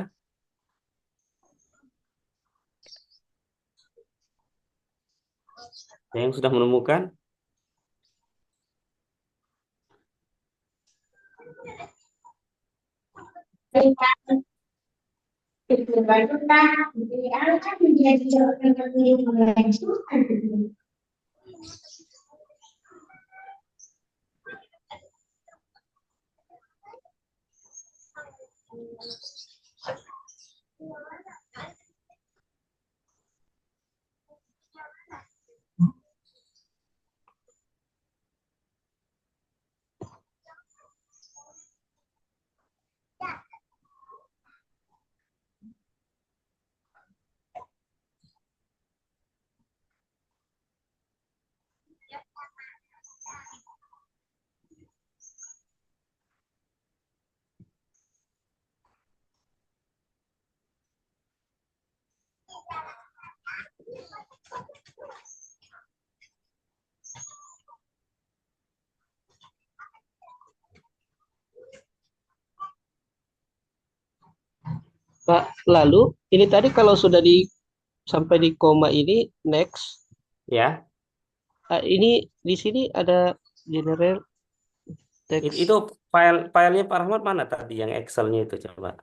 ada yang sudah menemukan? Pak, lalu ini tadi kalau sudah sampai di koma ini next. Ya, Ini di sini ada general text itu filenya Pak Ahmad mana tadi yang Excelnya itu coba.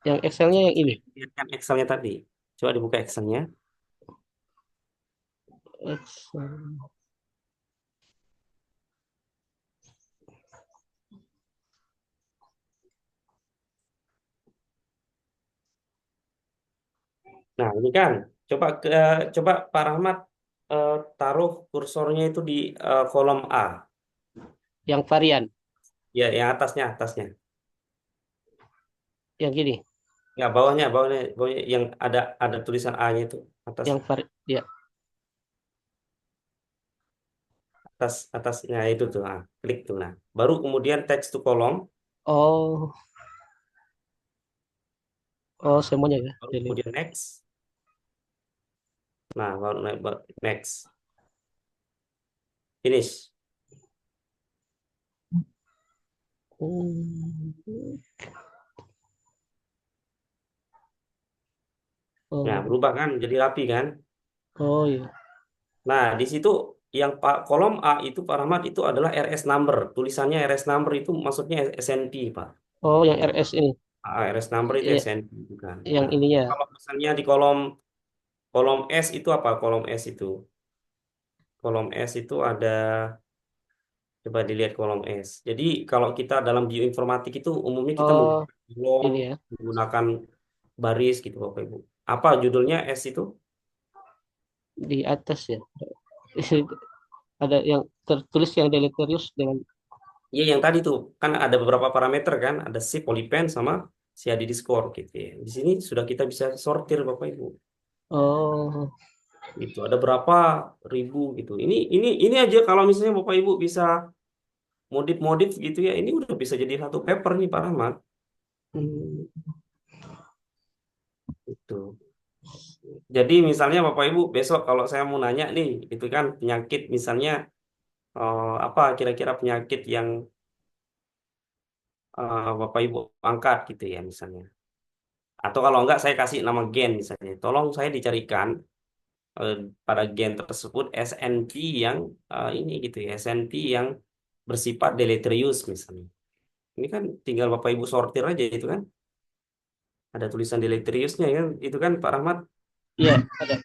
yang Excelnya yang ini. Lihatkan Excelnya tadi. Coba dibuka Excelnya. Excel. Nah, ini kan coba Pak Rahmat taruh kursornya itu di kolom A. Yang varian, Ya, yang atasnya, atasnya. yang gini, Ya, bawahnya yang ada tulisan A-nya itu atas ya. atasnya itu tuh. Nah, klik tuh. Nah, baru kemudian text to column, Oh, oh semuanya ya. baru Delete. kemudian next. Nah, baru next. Finish. Hmm. Nah, Oh, berubah kan jadi rapi kan? oh ya. Nah, di situ yang Pak kolom A itu Pak Rahmat itu adalah RS number. Tulisannya RS number itu maksudnya SNP, Pak. Oh, yang RS ini, RS number itu ya, SNP bukan. yang Nah, ininya. kalau misalnya di kolom kolom S itu apa? Kolom S itu. Kolom S itu ada coba dilihat kolom S. Jadi kalau kita dalam bioinformatik itu umumnya kita Oh, menggunakan kolom, ini ya. menggunakan baris gitu Bapak Ibu. Apa judulnya S itu? Di atas ya. Ada yang tertulis yang deleterious dengan. Iya yang tadi tuh kan ada beberapa parameter kan, ada si polypen sama si add score gitu ya. Di sini sudah kita bisa sortir Bapak Ibu. Oh, Gitu. Ada berapa ribu gitu. Ini aja kalau misalnya Bapak Ibu bisa modif-modif gitu ya, ini udah bisa jadi satu paper nih Pak Rahmat. hmm. Gitu. Jadi misalnya Bapak Ibu besok kalau saya mau nanya nih, itu kan penyakit misalnya apa kira-kira penyakit yang Bapak Ibu angkat gitu ya misalnya. Atau kalau enggak saya kasih nama gen misalnya. Tolong saya dicarikan eh, pada gen tersebut SNP yang ini gitu ya, SNP yang bersifat deleterious misalnya. Ini kan tinggal Bapak Ibu sortir aja itu kan. Ada tulisan deleteriousnya kan, itu kan Pak Rahmat. Iya, ada.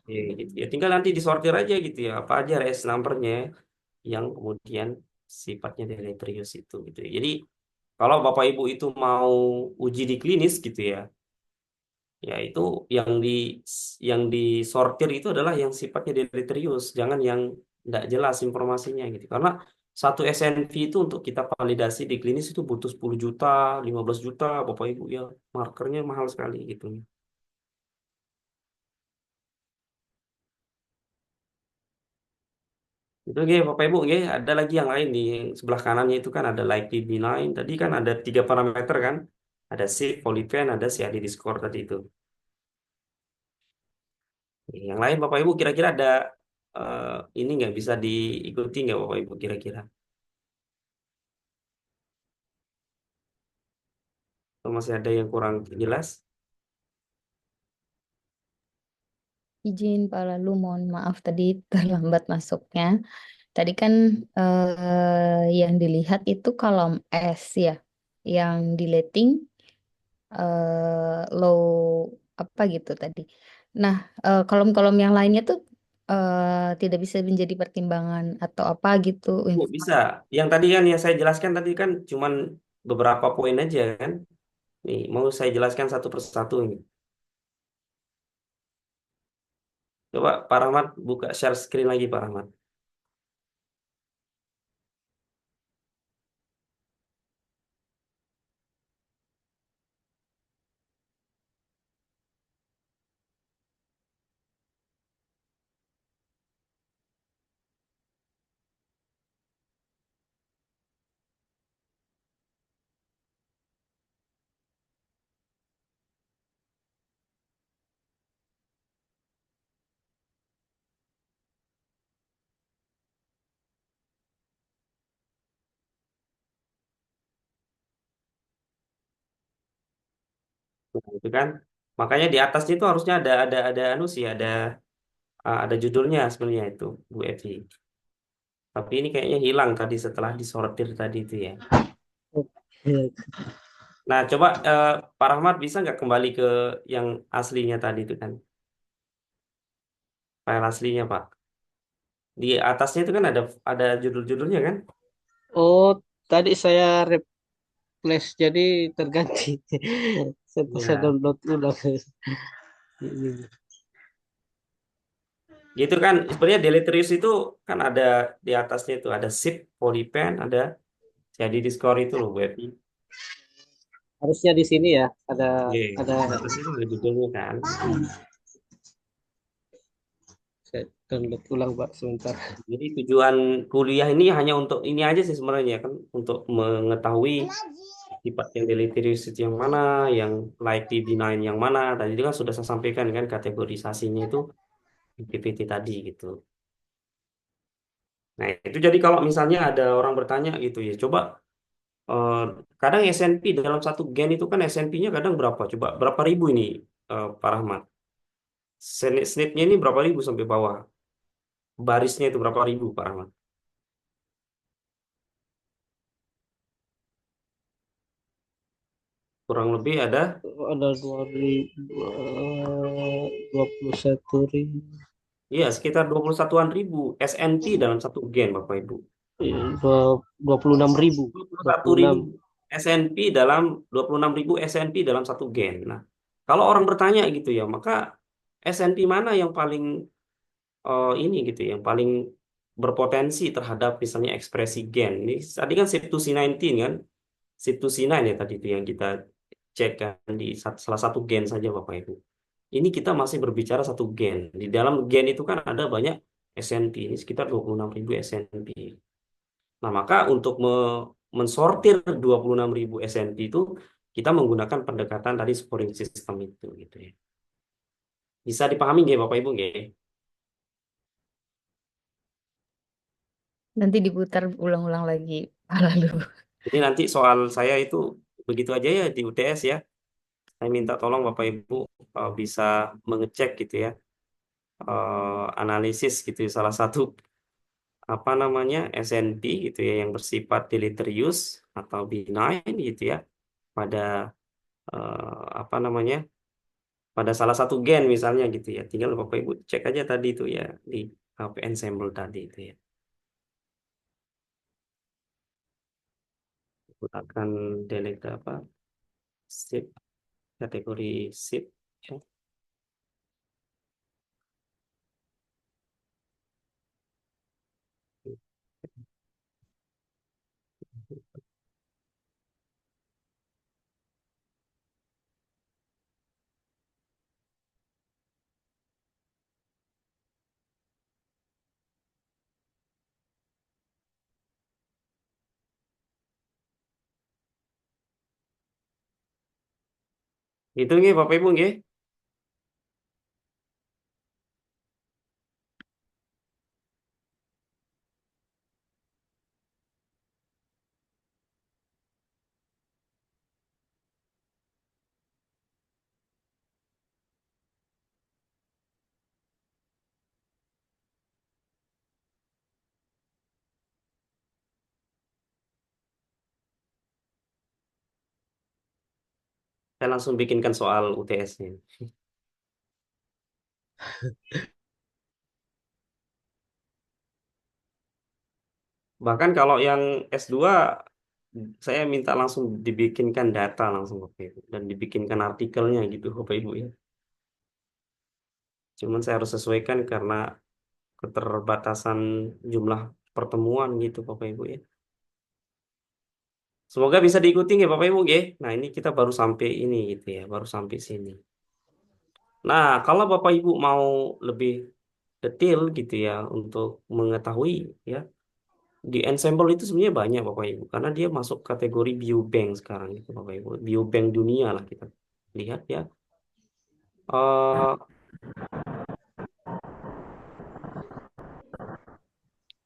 Ya, gitu ya. Tinggal nanti disortir aja gitu ya. Apa aja res numbernya yang kemudian sifatnya deleterious itu gitu ya. Jadi kalau Bapak Ibu itu mau uji di klinis gitu ya, ya itu yang yang disortir itu adalah yang sifatnya deleterious, jangan yang tidak jelas informasinya gitu. Karena satu SNP itu untuk kita validasi di klinis itu butuh 10 juta, 15 juta, Bapak Ibu ya, markernya mahal sekali gitu. Itu ya Bapak Ibu ya, ada lagi yang lain di sebelah kanannya itu kan ada likely benign. Tadi kan ada 3 parameter kan, ada SID, polypen, ada CAD score tadi itu. Yang lain Bapak Ibu kira-kira ada ini nggak bisa diikuti nggak Bapak Ibu kira-kira? Atau masih ada yang kurang jelas? Izin Pak Lalu, mohon maaf tadi terlambat masuknya. Tadi kan yang dilihat itu kolom S ya, yang deleting low apa gitu tadi. Nah, kolom-kolom yang lainnya tuh tidak bisa menjadi pertimbangan atau apa gitu. Bu, bisa. Yang tadi kan yang saya jelaskan tadi kan cuman beberapa poin aja kan. Nih, mau saya jelaskan satu persatu ini. Coba Pak Rahmat buka share screen lagi Pak Rahmat. Nah, itu kan. Makanya di atasnya itu harusnya ada anu sih, ada judulnya sebenarnya itu Bu Evi. Tapi ini kayaknya hilang tadi setelah disortir tadi itu ya. Iya. Nah, coba Pak Rahmat bisa nggak kembali ke yang aslinya tadi itu kan, file aslinya Pak. Di atasnya itu kan ada judul-judulnya kan? Oh, tadi saya replace jadi terganti. Saya Ya, download ulang. gitu kan. Sebenarnya deleterious itu kan ada di atasnya itu ada zip, polypen, ada jadi di score itu loh Bu Evi. Harusnya di sini ya, ada Oke, ada di atasnya itu ada judulnya kan. saya download ulang Pak sebentar. Jadi tujuan kuliah ini hanya untuk ini aja sih sebenarnya kan, untuk mengetahui sifat yang deleterious itu yang mana, yang likely benign yang mana. Tadi itu kan sudah saya sampaikan kan kategorisasinya itu di PPT tadi gitu. Nah itu jadi kalau misalnya ada orang bertanya gitu ya, coba eh, kadang SNP dalam satu gen itu kan SNP-nya kadang berapa? Coba berapa ribu ini Pak Rahmat? Snip-nya ini berapa ribu sampai bawah? Barisnya itu berapa ribu Pak Rahmat? Kurang lebih ada. Ada 2021.000. Iya, sekitar 21.000 SNP dalam satu gen, Bapak Ibu. Iya, 26.000. 21.000 26. SNP dalam 26.000 SNP dalam satu gen. Nah, kalau orang bertanya gitu ya, maka SNP mana yang paling ini gitu ya, yang paling berpotensi terhadap misalnya ekspresi gen. Ini tadi kan CYP2C19 kan, CYP2C9 ya tadi itu yang kita cek kan di salah satu gen saja Bapak Ibu. Ini kita masih berbicara satu gen. Di dalam gen itu kan ada banyak SNP, ini sekitar 26.000 SNP. Nah, maka untuk mensortir 26.000 SNP itu, kita menggunakan pendekatan tadi scoring system itu, gitu ya. Bisa dipahami nggih Bapak Ibu nggih? Nanti diputar ulang-ulang lagi, Pak Lalu. Jadi nanti soal saya itu begitu aja ya di UTS ya. Saya minta tolong Bapak Ibu bisa mengecek gitu ya, analisis gitu ya, salah satu apa namanya SNP gitu ya yang bersifat deleterious atau benign gitu ya pada apa namanya pada salah satu gen misalnya gitu ya. Tinggal Bapak Ibu cek aja tadi itu ya di ensemble tadi itu ya. Gunakan delete apa sip kategori sip ya. Itu nggih Bapak Ibu nggih. Saya langsung bikinkan soal UTS-nya. Bahkan kalau yang S2 saya minta langsung dibikinkan data langsung Bapak Ibu dan dibikinkan artikelnya gitu Bapak Ibu ya. Cuman saya harus sesuaikan karena keterbatasan jumlah pertemuan gitu Bapak Ibu ya. Semoga bisa diikuti ya Bapak Ibu ya. Nah, ini kita baru sampai ini gitu ya, baru sampai sini. Nah, kalau Bapak Ibu mau lebih detail gitu ya untuk mengetahui ya, di Ensemble itu sebenarnya banyak Bapak Ibu karena dia masuk kategori biobank sekarang gitu Bapak Ibu. Biobank dunia lah kita lihat ya. Eh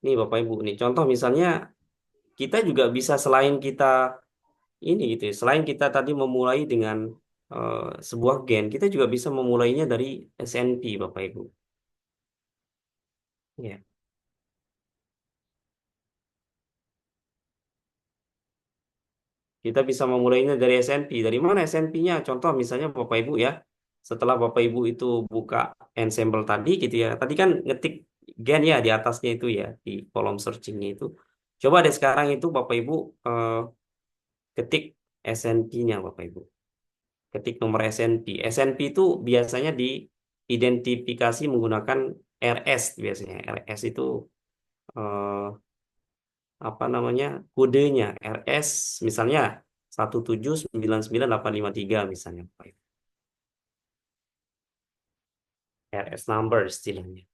nih Bapak Ibu nih contoh misalnya kita juga bisa selain kita ini gitu ya, selain kita tadi memulai dengan eh, sebuah gen, kita juga bisa memulainya dari SNP Bapak Ibu. Ya. Kita bisa memulainya dari SNP. Dari mana SNP-nya? Contoh misalnya Bapak Ibu ya. Setelah Bapak Ibu itu buka ensemble tadi gitu ya. Tadi kan ngetik gen ya di atasnya itu ya. Di kolom searching-nya itu. Coba deh sekarang itu Bapak Ibu ketik SNP-nya Bapak Ibu. Ketik nomor SNP. SNP itu biasanya diidentifikasi menggunakan RS biasanya. RS itu eh, apa namanya kodenya RS misalnya 1799853 misalnya Pak Ibu. RS number istilahnya.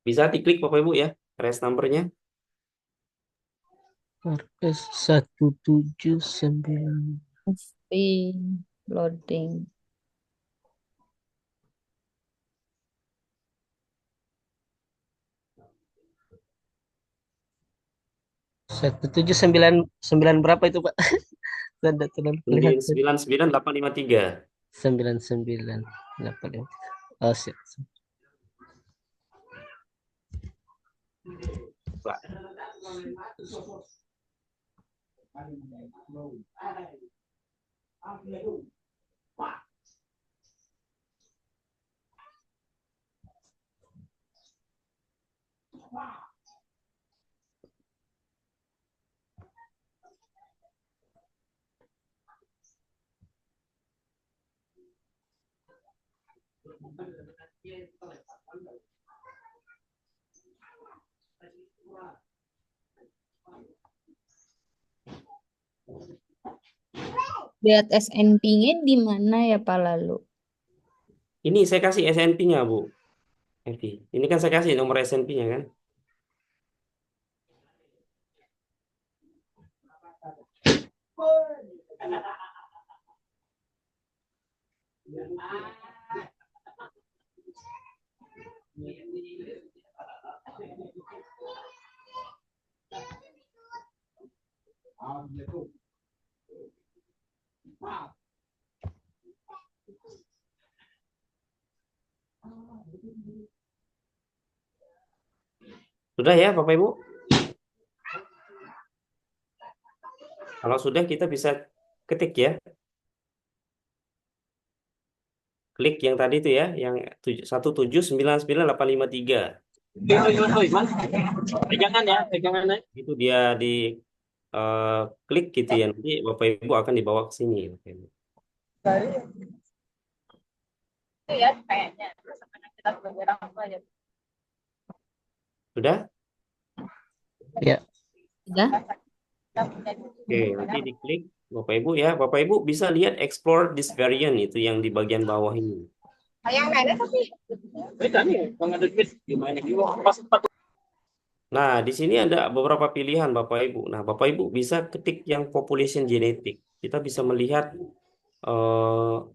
Bisa diklik Bapak Ibu ya RS numbernya. RS 179. Pasti loading. 1799 berapa itu Pak? Saya tidak terlalu kelihatan. 99853. 99. Oh, siap. Pak. Lihat SNP-nya di mana ya Pak Lalu? Ini saya kasih SNP-nya Bu Evi. Ini kan saya kasih nomor SNP-nya kan. Sudah ya Bapak Ibu? Kalau sudah kita bisa ketik ya. Klik yang tadi itu ya, yang 1799853. Pegangan ya, pegangan ya. Itu dia di klik gitu ya. Nanti Bapak Ibu akan dibawa ke sini. Bapak Ibu. Itu ya kayaknya. Terus kita sebagai orang tua ya. Sudah? Ya. Sudah? Oke, nanti diklik Bapak Ibu ya. Bapak Ibu bisa lihat explore this variant itu yang di bagian bawah ini. Yang mana tapi? Nah, di sini ada beberapa pilihan Bapak Ibu. Nah, Bapak Ibu bisa ketik yang population genetic. Kita bisa melihat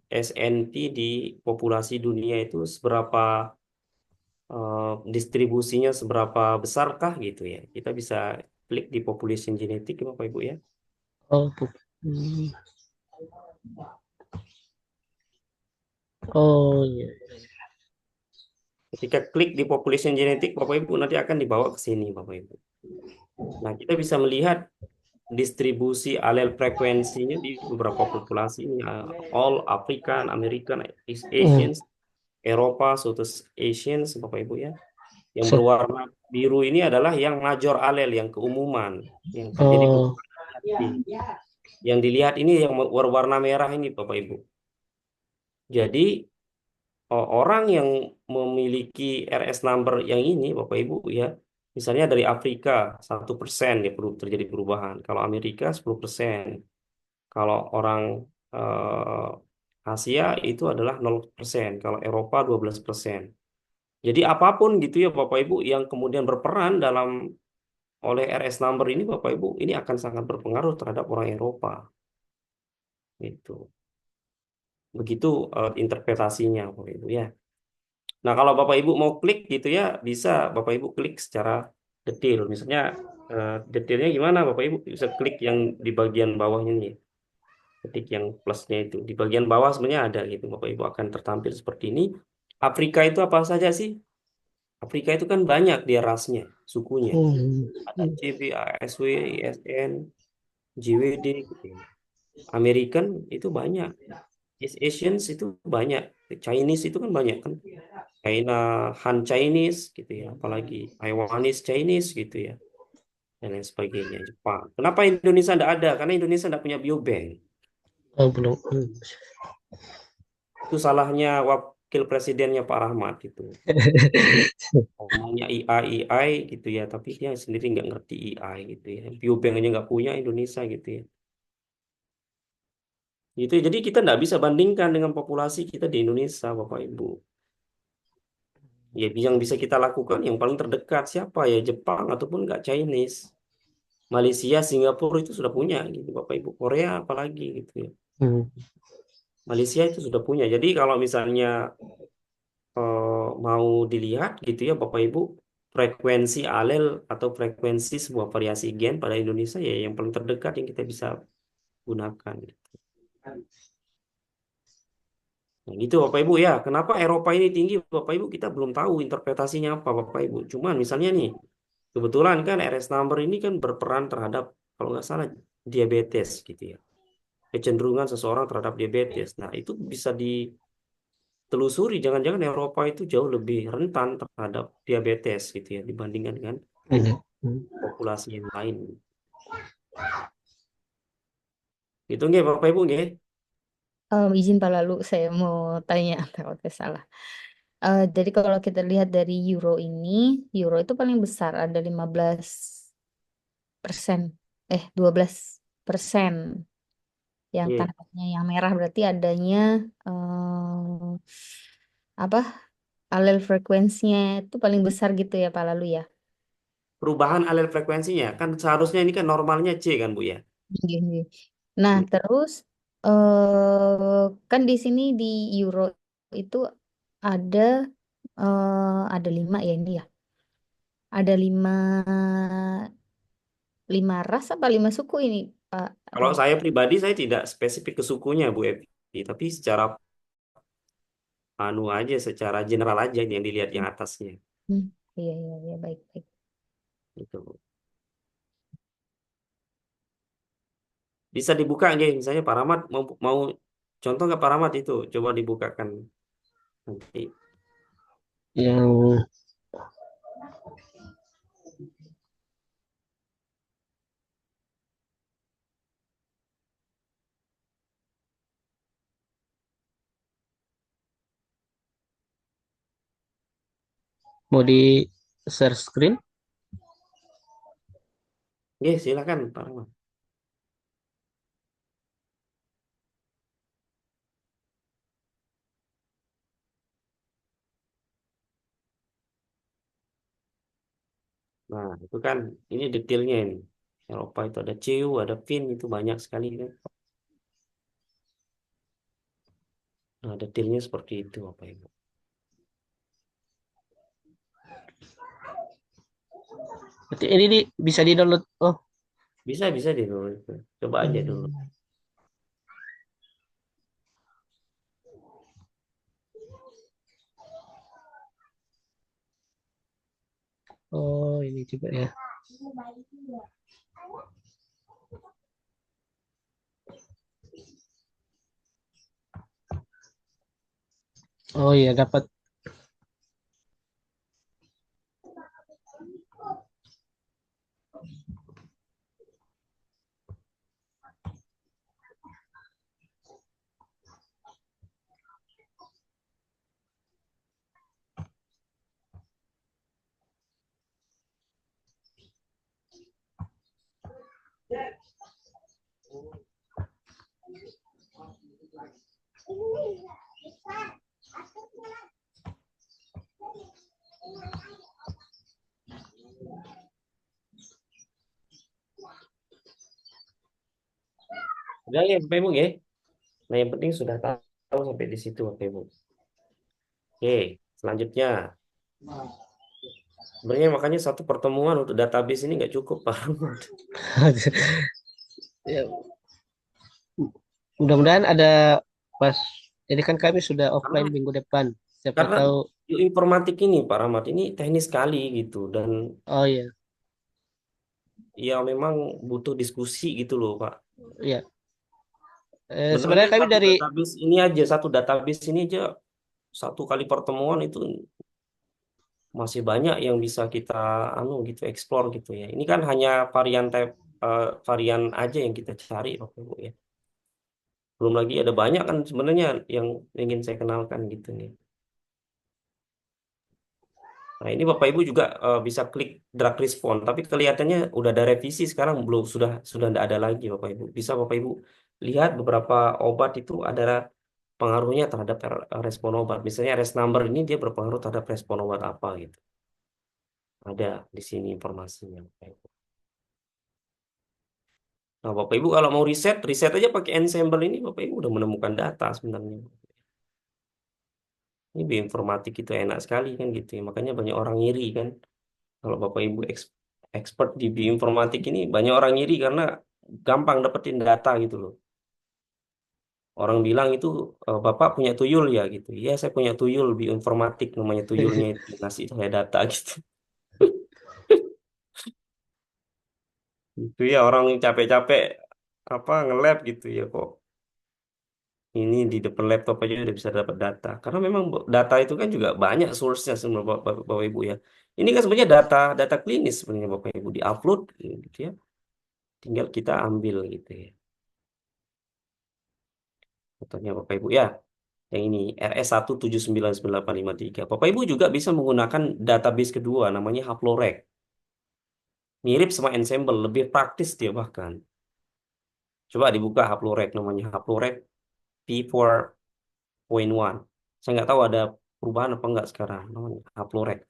SNP di populasi dunia itu seberapa distribusinya seberapa besarkah gitu ya. Kita bisa klik di population genetic ya, Bapak Ibu ya. Oh, hmm. Oh iya. Ketika klik di population genetic, Bapak Ibu nanti akan dibawa ke sini, Bapak Ibu. Nah, kita bisa melihat distribusi alel frekuensinya di beberapa populasi ini, all African, American, East Asians, Eropa, Southeast Asians, Bapak Ibu ya. Yang berwarna biru ini adalah yang major alel, yang keumuman, yang terjadi Oh, yang dilihat ini yang berwarna merah ini, Bapak Ibu. Jadi orang yang memiliki RS number yang ini, Bapak Ibu ya, misalnya dari Afrika 1% ya perlu terjadi perubahan. Kalau Amerika 10%. Kalau orang Asia itu adalah 0%. Kalau Eropa 12%. Jadi apapun gitu ya Bapak Ibu yang kemudian berperan dalam oleh RS number ini Bapak Ibu ini akan sangat berpengaruh terhadap orang Eropa. Gitu. Begitu interpretasinya Bapak Ibu ya. Nah, kalau Bapak Ibu mau klik gitu ya, bisa Bapak Ibu klik secara detail. Misalnya detailnya gimana Bapak Ibu bisa klik yang di bagian bawahnya nih. Ketik yang plusnya itu. Di bagian bawah sebenarnya ada gitu. Bapak Ibu akan tertampil seperti ini. Afrika itu apa saja sih? Afrika itu kan banyak dia rasnya, sukunya. Ada CB, ASW, ISN, JWD gitu ya. American itu banyak. East Asians itu banyak. Chinese itu kan banyak kan. China, Han Chinese gitu ya. Apalagi Taiwanese Chinese gitu ya. Dan lain sebagainya. Jepang. Kenapa Indonesia tidak ada? Karena Indonesia tidak punya biobank. oh belum. Itu salahnya wakil presidennya Pak Rahmat itu. Ngomongnya AI gitu ya. Tapi dia sendiri nggak ngerti AI gitu ya. Biobank aja nggak punya Indonesia gitu ya. Gitu ya. Jadi kita nggak bisa bandingkan dengan populasi kita di Indonesia, Bapak Ibu. Ya, yang bisa kita lakukan yang paling terdekat siapa ya Jepang ataupun nggak Chinese, Malaysia, Singapura itu sudah punya gitu Bapak Ibu, Korea apalagi gitu ya. Malaysia itu sudah punya. Jadi kalau misalnya mau dilihat gitu ya Bapak Ibu frekuensi alel atau frekuensi sebuah variasi gen pada Indonesia ya yang paling terdekat yang kita bisa gunakan. Gitu. Nah, gitu Bapak Ibu ya. Kenapa Eropa ini tinggi Bapak Ibu kita belum tahu interpretasinya apa Bapak Ibu. Cuman misalnya nih kebetulan kan RS number ini kan berperan terhadap kalau nggak salah diabetes gitu ya. Kecenderungan seseorang terhadap diabetes. Nah, itu bisa ditelusuri. Jangan-jangan Eropa itu jauh lebih rentan terhadap diabetes gitu ya dibandingkan dengan populasi yang lain. Itu nggak Bapak Ibu nggak? Izin Pak Lalu, saya mau tanya, takutnya salah. Jadi kalau kita lihat dari euro ini, euro itu paling besar ada 15%, 12%. Yang Iya. tandanya yang merah berarti adanya apa? Alel frekuensinya itu paling besar gitu ya Pak Lalu ya. Perubahan alel frekuensinya kan seharusnya ini kan normalnya C kan Bu ya. Iya, iya. Nah, terus kan di sini di Euro itu ada ada 5 ya ini ya. Ada lima ras apa 5 suku ini, Pak Kalau Rob? saya pribadi saya tidak spesifik ke sukunya Bu Evi, tapi secara anu aja, secara general aja yang dilihat yang atasnya Hmm, iya iya iya baik baik. gitu. Bisa dibuka nggak? Misalnya Pak Rahmat mau contoh nggak Pak Rahmat itu? Coba dibukakan nanti. Yang mau di share screen? Ya, silakan Pak Rahmat. Nah, itu kan ini detailnya ini. Eropa itu ada CEU, ada Fin, itu banyak sekali kan. Nah, detailnya seperti itu Bapak Ibu. Berarti ini bisa di-download. Oh, Bisa di dulu itu. Coba aja dulu. hmm. Oh, ini juga ya. Oh iya, dapat. Udah ya Bapak Ibu ya. Nah, yang penting sudah tahu sampai di situ Bapak Ibu. Oke, selanjutnya. Sebenarnya makanya satu pertemuan untuk database ini nggak cukup Pak Rahmat. Ya, mudah-mudahan ada pas. Jadi kan kami sudah Karena offline minggu depan. Siapa karena tahu. informatik ini Pak Rahmat ini teknis sekali gitu, dan Oh iya, ya memang butuh diskusi gitu loh Pak. iya. Sebenarnya Sebenarnya kami satu dari. database ini aja, satu database ini aja satu kali pertemuan itu masih banyak yang bisa kita anu gitu explore gitu ya. Ini kan hanya varian aja yang kita cari Bapak Ibu ya. Belum lagi ada banyak kan sebenarnya yang ingin saya kenalkan gitu nih. Nah, ini Bapak Ibu juga bisa klik drag respond, tapi kelihatannya udah ada revisi sekarang, belum, sudah tidak ada lagi Bapak Ibu. Bisa Bapak Ibu lihat beberapa obat itu ada pengaruhnya terhadap respon obat. Misalnya RS number ini dia berpengaruh terhadap respon obat apa gitu. Ada di sini informasinya Bapak Ibu. Nah, Bapak Ibu kalau mau riset, riset aja pakai Ensemble ini Bapak Ibu udah menemukan data sebenarnya. Ini bioinformatik itu enak sekali kan gitu ya. Makanya banyak orang ngiri kan. Kalau Bapak Ibu expert di bioinformatik ini banyak orang ngiri karena gampang dapetin data gitu loh. Orang bilang itu Bapak punya tuyul ya gitu. Iya, saya punya tuyul bioinformatik, namanya tuyulnya itu ngasih saya data gitu. Itu ya orang yang capek-capek apa nge-lab gitu ya kok. Ini di depan laptop aja udah bisa dapat data. Karena memang data itu kan juga banyak source-nya sebenarnya Bapak Ibu ya. Ini kan sebenarnya data data klinis sebenarnya Bapak Ibu di-upload gitu ya. Tinggal kita ambil gitu ya. Contohnya Bapak Ibu ya. Yang ini RS1799853. Bapak Ibu juga bisa menggunakan database kedua namanya Haplorek. Mirip sama Ensemble, lebih praktis dia bahkan. Coba dibuka Haplorek, namanya Haplorek P4.1. Saya nggak tahu ada perubahan apa nggak sekarang namanya Haplorek.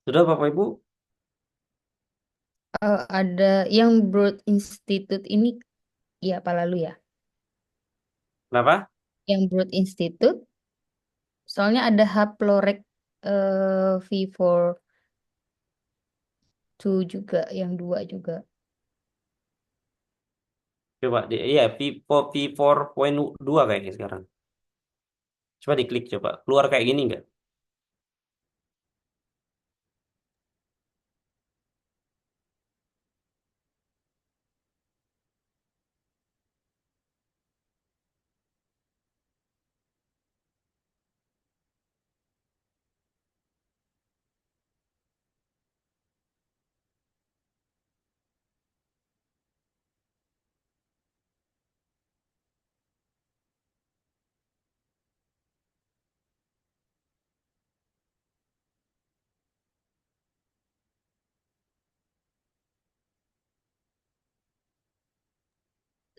Sudah Bapak Ibu? Ada yang Broad Institute ini, ya Pak Lalu ya. Kenapa? Yang Broad Institute, soalnya ada Haplorek V42 juga, yang dua juga. Coba iya V4.2 kayaknya sekarang. Coba diklik coba. Keluar kayak gini nggak?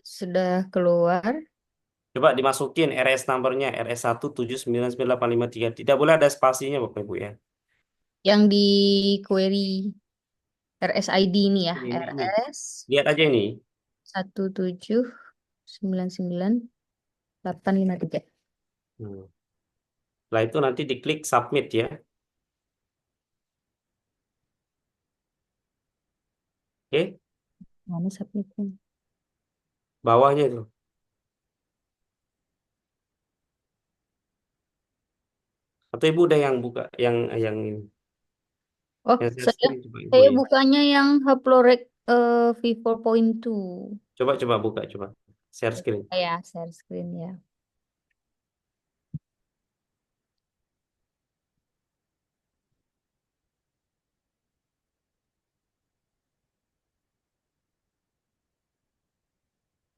Sudah keluar. Coba dimasukin RS numbernya RS1799853. Tidak boleh ada spasinya Bapak Ibu ya. Yang di query RSID ini ya, Ini. RS Lihat aja ini. 1799853. Hmm. Setelah itu nanti diklik submit ya. Oke, Mana submitnya? bawahnya itu. Atau Ibu udah yang buka yang ini. Oh, Yang share saya screen coba Ibu saya ya. bukanya yang Haplorek V4.2. Coba buka coba. Share screen. Ya, share screen ya.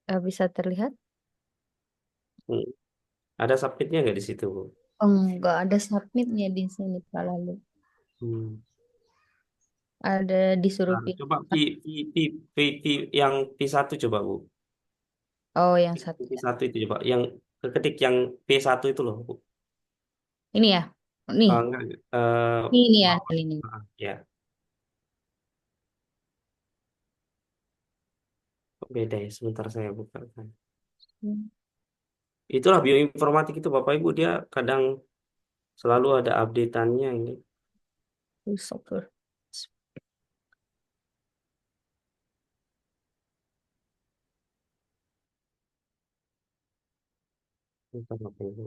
Bisa terlihat? Hmm. Ada submitnya nggak di situ Bu? Oh, enggak ada submitnya di sini Pak Lalu. Hmm. Ada disuruh Nah, pilih. coba V yang P1 coba Bu. Oh, yang satu ya. P1 itu coba. Yang ketik yang P1 itu loh Bu. Ini ya. Nih, Enggak. eh ini ya, bawah. ini. Ah, ya, kok beda ya. Sebentar saya buka. Itulah bioinformatik itu Bapak Ibu dia kadang selalu ada updateannya ini. Software. Bentar, Bapak Ibu.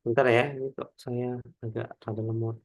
Bentar ya, ini kok saya agak rada lemot.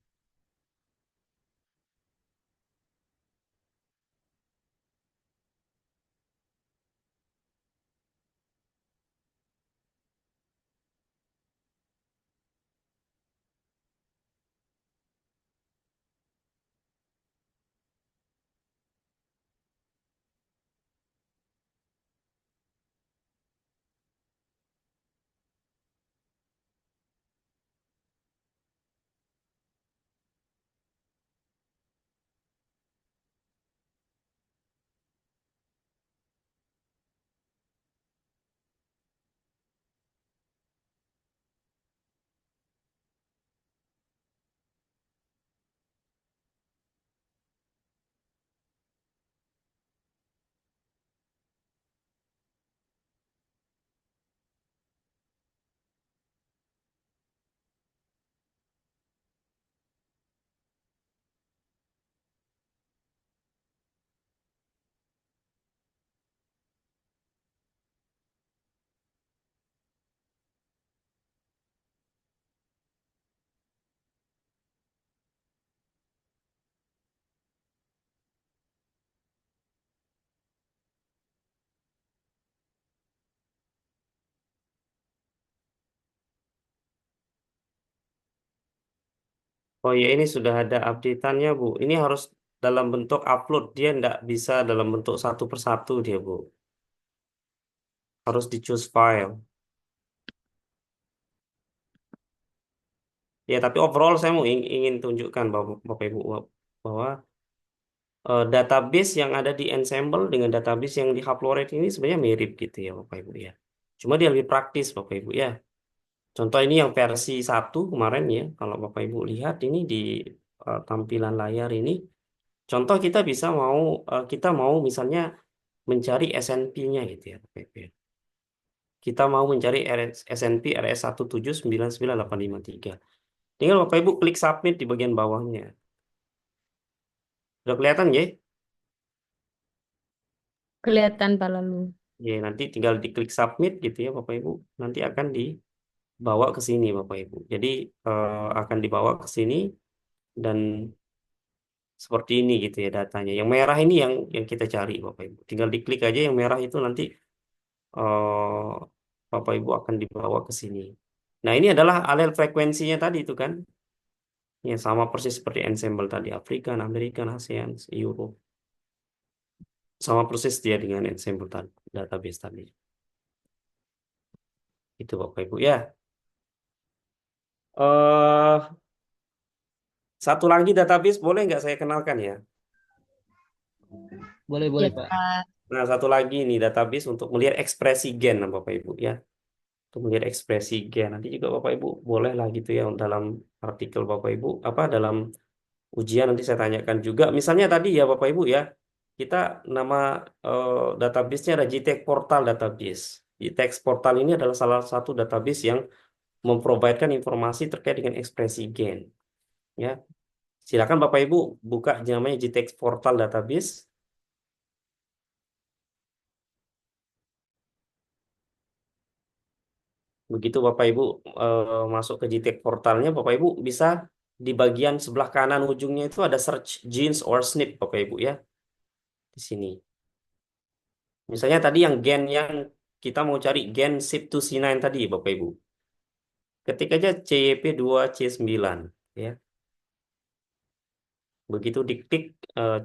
Oh ya, ini sudah ada updateannya, Bu. Ini harus dalam bentuk upload. Dia nggak bisa dalam bentuk satu persatu dia, Bu. Harus di choose file. Ya, tapi overall saya mau ingin tunjukkan Bapak Ibu bahwa database yang ada di Ensemble dengan database yang di Haplored ini sebenarnya mirip gitu ya Bapak Ibu ya. Cuma dia lebih praktis Bapak Ibu ya. Contoh ini yang versi 1 kemarin ya. Kalau Bapak Ibu lihat ini di tampilan layar ini. Contoh kita mau misalnya mencari SNP-nya gitu ya Bapak Ibu ya. Kita mau mencari SNP RS1799853. Tinggal Bapak Ibu klik submit di bagian bawahnya. Udah kelihatan ya? Kelihatan Pak Lalu. Ya, nanti tinggal diklik submit gitu ya Bapak Ibu. Nanti akan dibawa ke sini Bapak Ibu. Jadi akan dibawa ke sini dan seperti ini gitu ya datanya. Yang merah ini yang kita cari Bapak Ibu. Tinggal diklik aja yang merah itu nanti eh, Bapak Ibu akan dibawa ke sini. Nah, ini adalah alel frekuensinya tadi itu kan. Ya, sama persis seperti ensemble tadi, Afrika, Amerika, ASEAN, Europe. Sama persis dia dengan ensemble tadi, database tadi. Itu Bapak Ibu ya. eh Satu lagi database boleh nggak saya kenalkan ya? Boleh, Ya boleh, Pak. Pak. Nah, satu lagi nih database untuk melihat ekspresi gen Bapak Ibu ya. Untuk melihat ekspresi gen. Nanti juga Bapak Ibu boleh lah gitu ya dalam artikel Bapak Ibu apa dalam ujian nanti saya tanyakan juga. Misalnya tadi ya Bapak Ibu ya, kita nama database-nya ada GTEC Portal Database. GTEC Portal ini adalah salah satu database yang memprovidekan informasi terkait dengan ekspresi gen. Ya, silakan Bapak Ibu buka namanya GTEC Portal Database. Begitu Bapak Ibu masuk ke GTEC portalnya, Bapak Ibu bisa di bagian sebelah kanan ujungnya itu ada search genes or SNP Bapak Ibu ya di sini. Misalnya tadi yang gen yang kita mau cari gen CYP2C9 tadi Bapak Ibu. Ketik aja CYP2C9 ya. Begitu diklik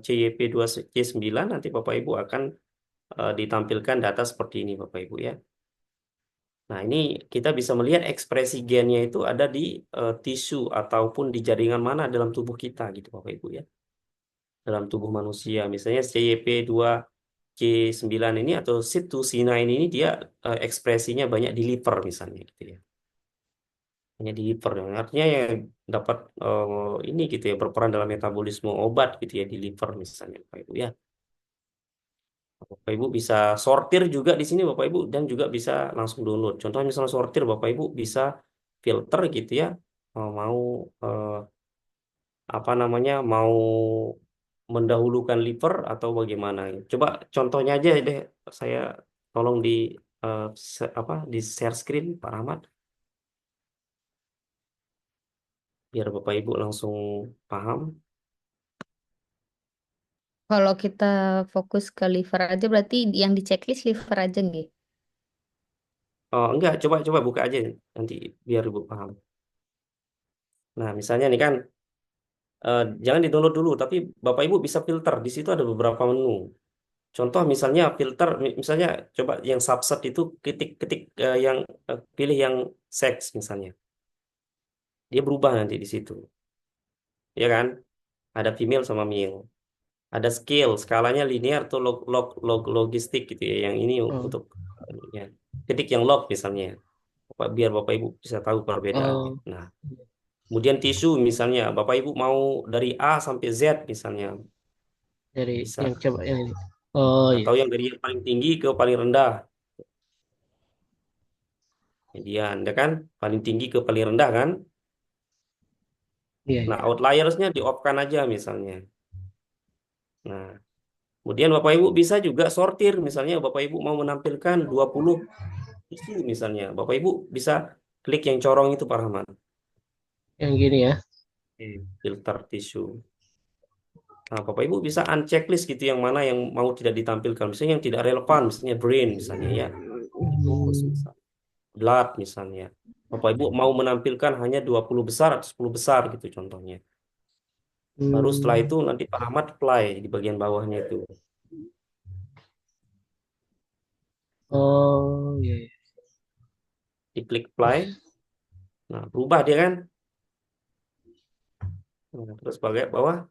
CYP2C9 nanti Bapak Ibu akan ditampilkan data seperti ini Bapak Ibu ya. Nah, ini kita bisa melihat ekspresi gennya itu ada di tisu ataupun di jaringan mana dalam tubuh kita gitu Bapak Ibu ya. Dalam tubuh manusia. Misalnya CYP2C9 ini atau CYP2C9 ini dia ekspresinya banyak di liver misalnya gitu ya. Hanya di liver. Artinya ya dapat ini gitu ya berperan dalam metabolisme obat gitu ya di liver misalnya Bapak Ibu ya. Bapak Ibu bisa sortir juga di sini Bapak Ibu dan juga bisa langsung download. Contohnya misalnya sortir Bapak Ibu bisa filter gitu ya. Mau eh, apa namanya? Mau mendahulukan liver atau bagaimana. Coba contohnya aja deh saya tolong di di share screen Pak Rahmat biar Bapak Ibu langsung paham. Kalau kita fokus ke liver aja berarti yang di checklist liver aja nggih. Oh, enggak, coba buka aja nanti biar Ibu paham. Nah, misalnya nih kan jangan di-download dulu, tapi Bapak Ibu bisa filter. Di situ ada beberapa menu. Contoh misalnya filter, misalnya coba yang subset itu ketik-ketik yang pilih yang seks misalnya. Dia berubah nanti di situ. Ya kan? Ada female sama male. Ada scale, skalanya linear atau logistik gitu ya. Yang ini Oh, untuk ya. Ketik yang log misalnya. Biar Bapak Ibu bisa tahu perbedaannya. oh, Nah, kemudian tisu misalnya, Bapak Ibu mau dari A sampai Z misalnya dari bisa. yang coba yang ini. Oh, iya, Atau yang dari yang paling tinggi ke paling rendah. Median, ya kan? Paling tinggi ke paling rendah kan? iya, Nah, iya. outliersnya di-off-kan aja misalnya. Nah, kemudian Bapak Ibu bisa juga sortir. Misalnya Bapak Ibu mau menampilkan 20 tisu misalnya. Bapak Ibu bisa klik yang corong itu Pak Rahman. Yang gini ya. Filter tisu. Nah, Bapak Ibu bisa uncheck list gitu yang mana yang mau tidak ditampilkan. Misalnya yang tidak relevan, misalnya brain misalnya ya. Fokus Hmm, misalnya. Blood misalnya. Bapak Ibu mau menampilkan hanya 20 besar atau 10 besar gitu contohnya. Baru setelah itu Hmm. nanti Pak Rahmat apply di bagian bawahnya itu. Oh, iya, iya. Diklik apply, nah berubah dia kan. Nah, terus bagian bawah,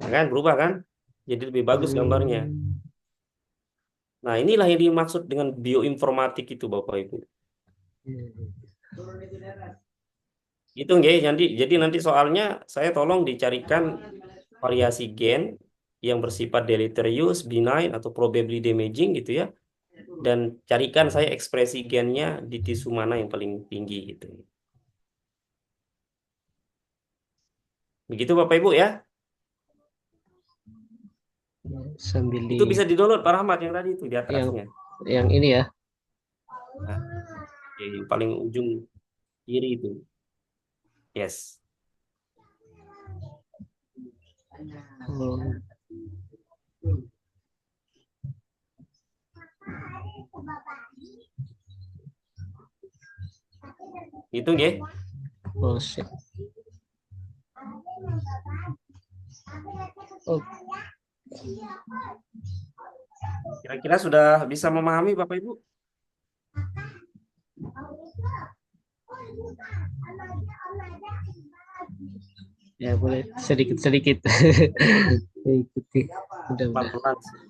nah kan berubah kan. Jadi lebih bagus gambarnya. Hmm. Nah inilah yang dimaksud dengan bioinformatik itu Bapak Ibu. Iya, iya. Itu nggih, jadi nanti soalnya saya tolong dicarikan variasi gen yang bersifat deleterious, benign atau probably damaging gitu ya. Dan carikan saya ekspresi gennya di tisu mana yang paling tinggi gitu. Begitu Bapak Ibu ya. Sambil Itu di bisa di-download Pak Rahmat yang tadi itu di yang atasnya. ini ya. Nah, yang paling ujung kiri itu. Yes. Oh, Itu nggih. oh, siap. Oh, Kira-kira sudah bisa memahami Bapak Ibu? ya boleh sedikit-sedikit ikuti. Mudah-mudahan. Pelan-pelan sih.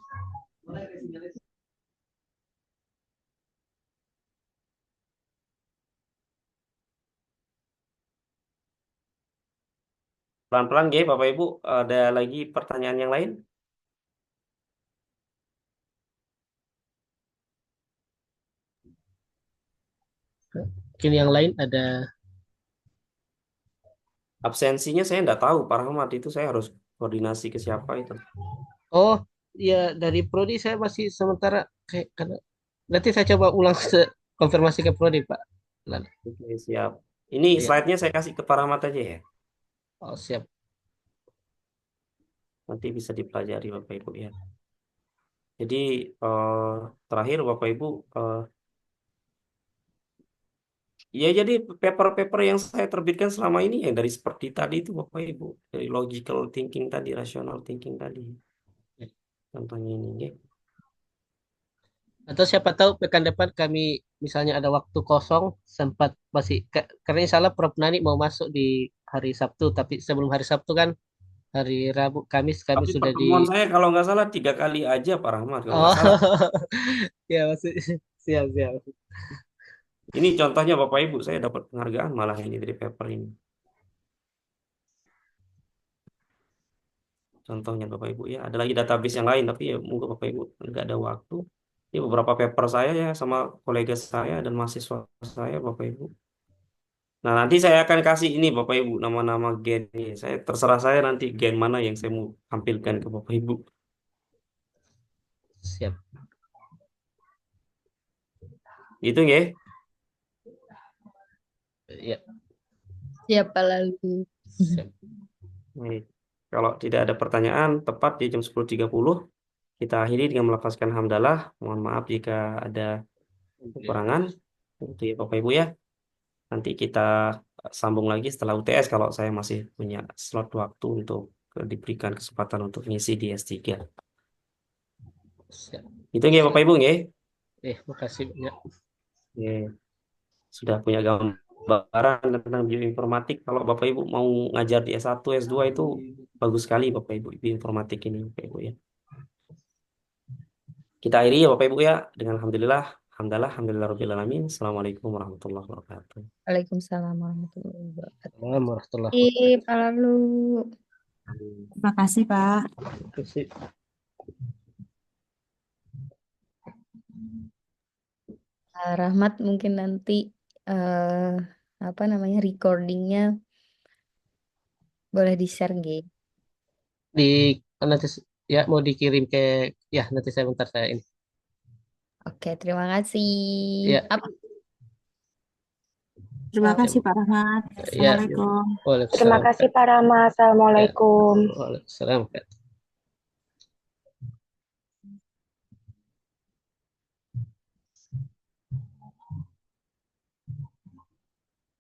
Pelan-pelan nggih Bapak Ibu. Ada lagi pertanyaan yang lain? Mungkin yang lain ada. Absensinya saya nggak tahu Pak Rahmat, itu saya harus koordinasi ke siapa itu. Oh, ya dari Prodi saya masih sementara kayak karena nanti saya coba ulang konfirmasi ke Prodi, Pak. Lan. Oke, siap. Ini Ya. slide-nya saya kasih ke Pak Rahmat aja ya. Oh, siap. Nanti bisa dipelajari Bapak Ibu ya. Jadi terakhir Bapak Ibu, ya jadi paper-paper yang saya terbitkan selama ini ya dari seperti tadi itu Bapak Ibu, dari logical thinking tadi, rational thinking tadi. Contohnya ini ya. Atau siapa tahu pekan depan kami misalnya ada waktu kosong sempat masih karena insya Allah Prof Nani mau masuk di hari Sabtu, tapi sebelum hari Sabtu kan hari Rabu Kamis kami Tapi sudah di. pertemuan saya kalau nggak salah 3 kali aja Pak Rahmat kalau Oh, nggak salah. ya masih siap siap. Ini contohnya Bapak Ibu, saya dapat penghargaan malah ini dari paper ini. Contohnya Bapak Ibu ya, ada lagi database yang lain tapi ya mungkin Bapak Ibu nggak ada waktu. Ini beberapa paper saya ya sama kolega saya dan mahasiswa saya Bapak Ibu. Nah nanti saya akan kasih ini Bapak Ibu nama-nama gen ini. Saya terserah saya nanti gen mana yang saya mau tampilkan ke Bapak Ibu. Siap. Itu ya. Ya, Siapa lalu? siap. Baik. Kalau tidak ada pertanyaan, tepat di jam 10.30 kita akhiri dengan melafazkan hamdalah. Mohon maaf jika ada kekurangan. Itu ya Bapak Ibu ya. Nanti kita sambung lagi setelah UTS kalau saya masih punya slot waktu untuk diberikan kesempatan untuk ngisi di S3. Siap. Itu ya Bapak Ibu ya. Makasih banyak. Ya. Sudah punya gambaran tentang bioinformatik. Kalau Bapak Ibu mau ngajar di S1, S2 itu bagus sekali Bapak Ibu bioinformatik ini Bapak Ibu ya. Kita akhiri ya Bapak Ibu ya dengan alhamdulillah, alhamdulillah rabbil alamin. Assalamualaikum warahmatullahi wabarakatuh. Waalaikumsalam warahmatullahi wabarakatuh. Assalamualaikum warahmatullahi Pak Lalu. Terima kasih, Pak. wabarakatuh. Rahmat mungkin nanti apa namanya recordingnya boleh di-share nggih? Di nanti ya mau dikirim ke ya nanti saya bentar saya ini. Oke, terima kasih. Ya. Terima Salam. kasih, Pak Rahmat. Ya. Assalamualaikum. Waalaikumsalam. Terima kasih Pak Rama. Assalamualaikum. Waalaikumsalam.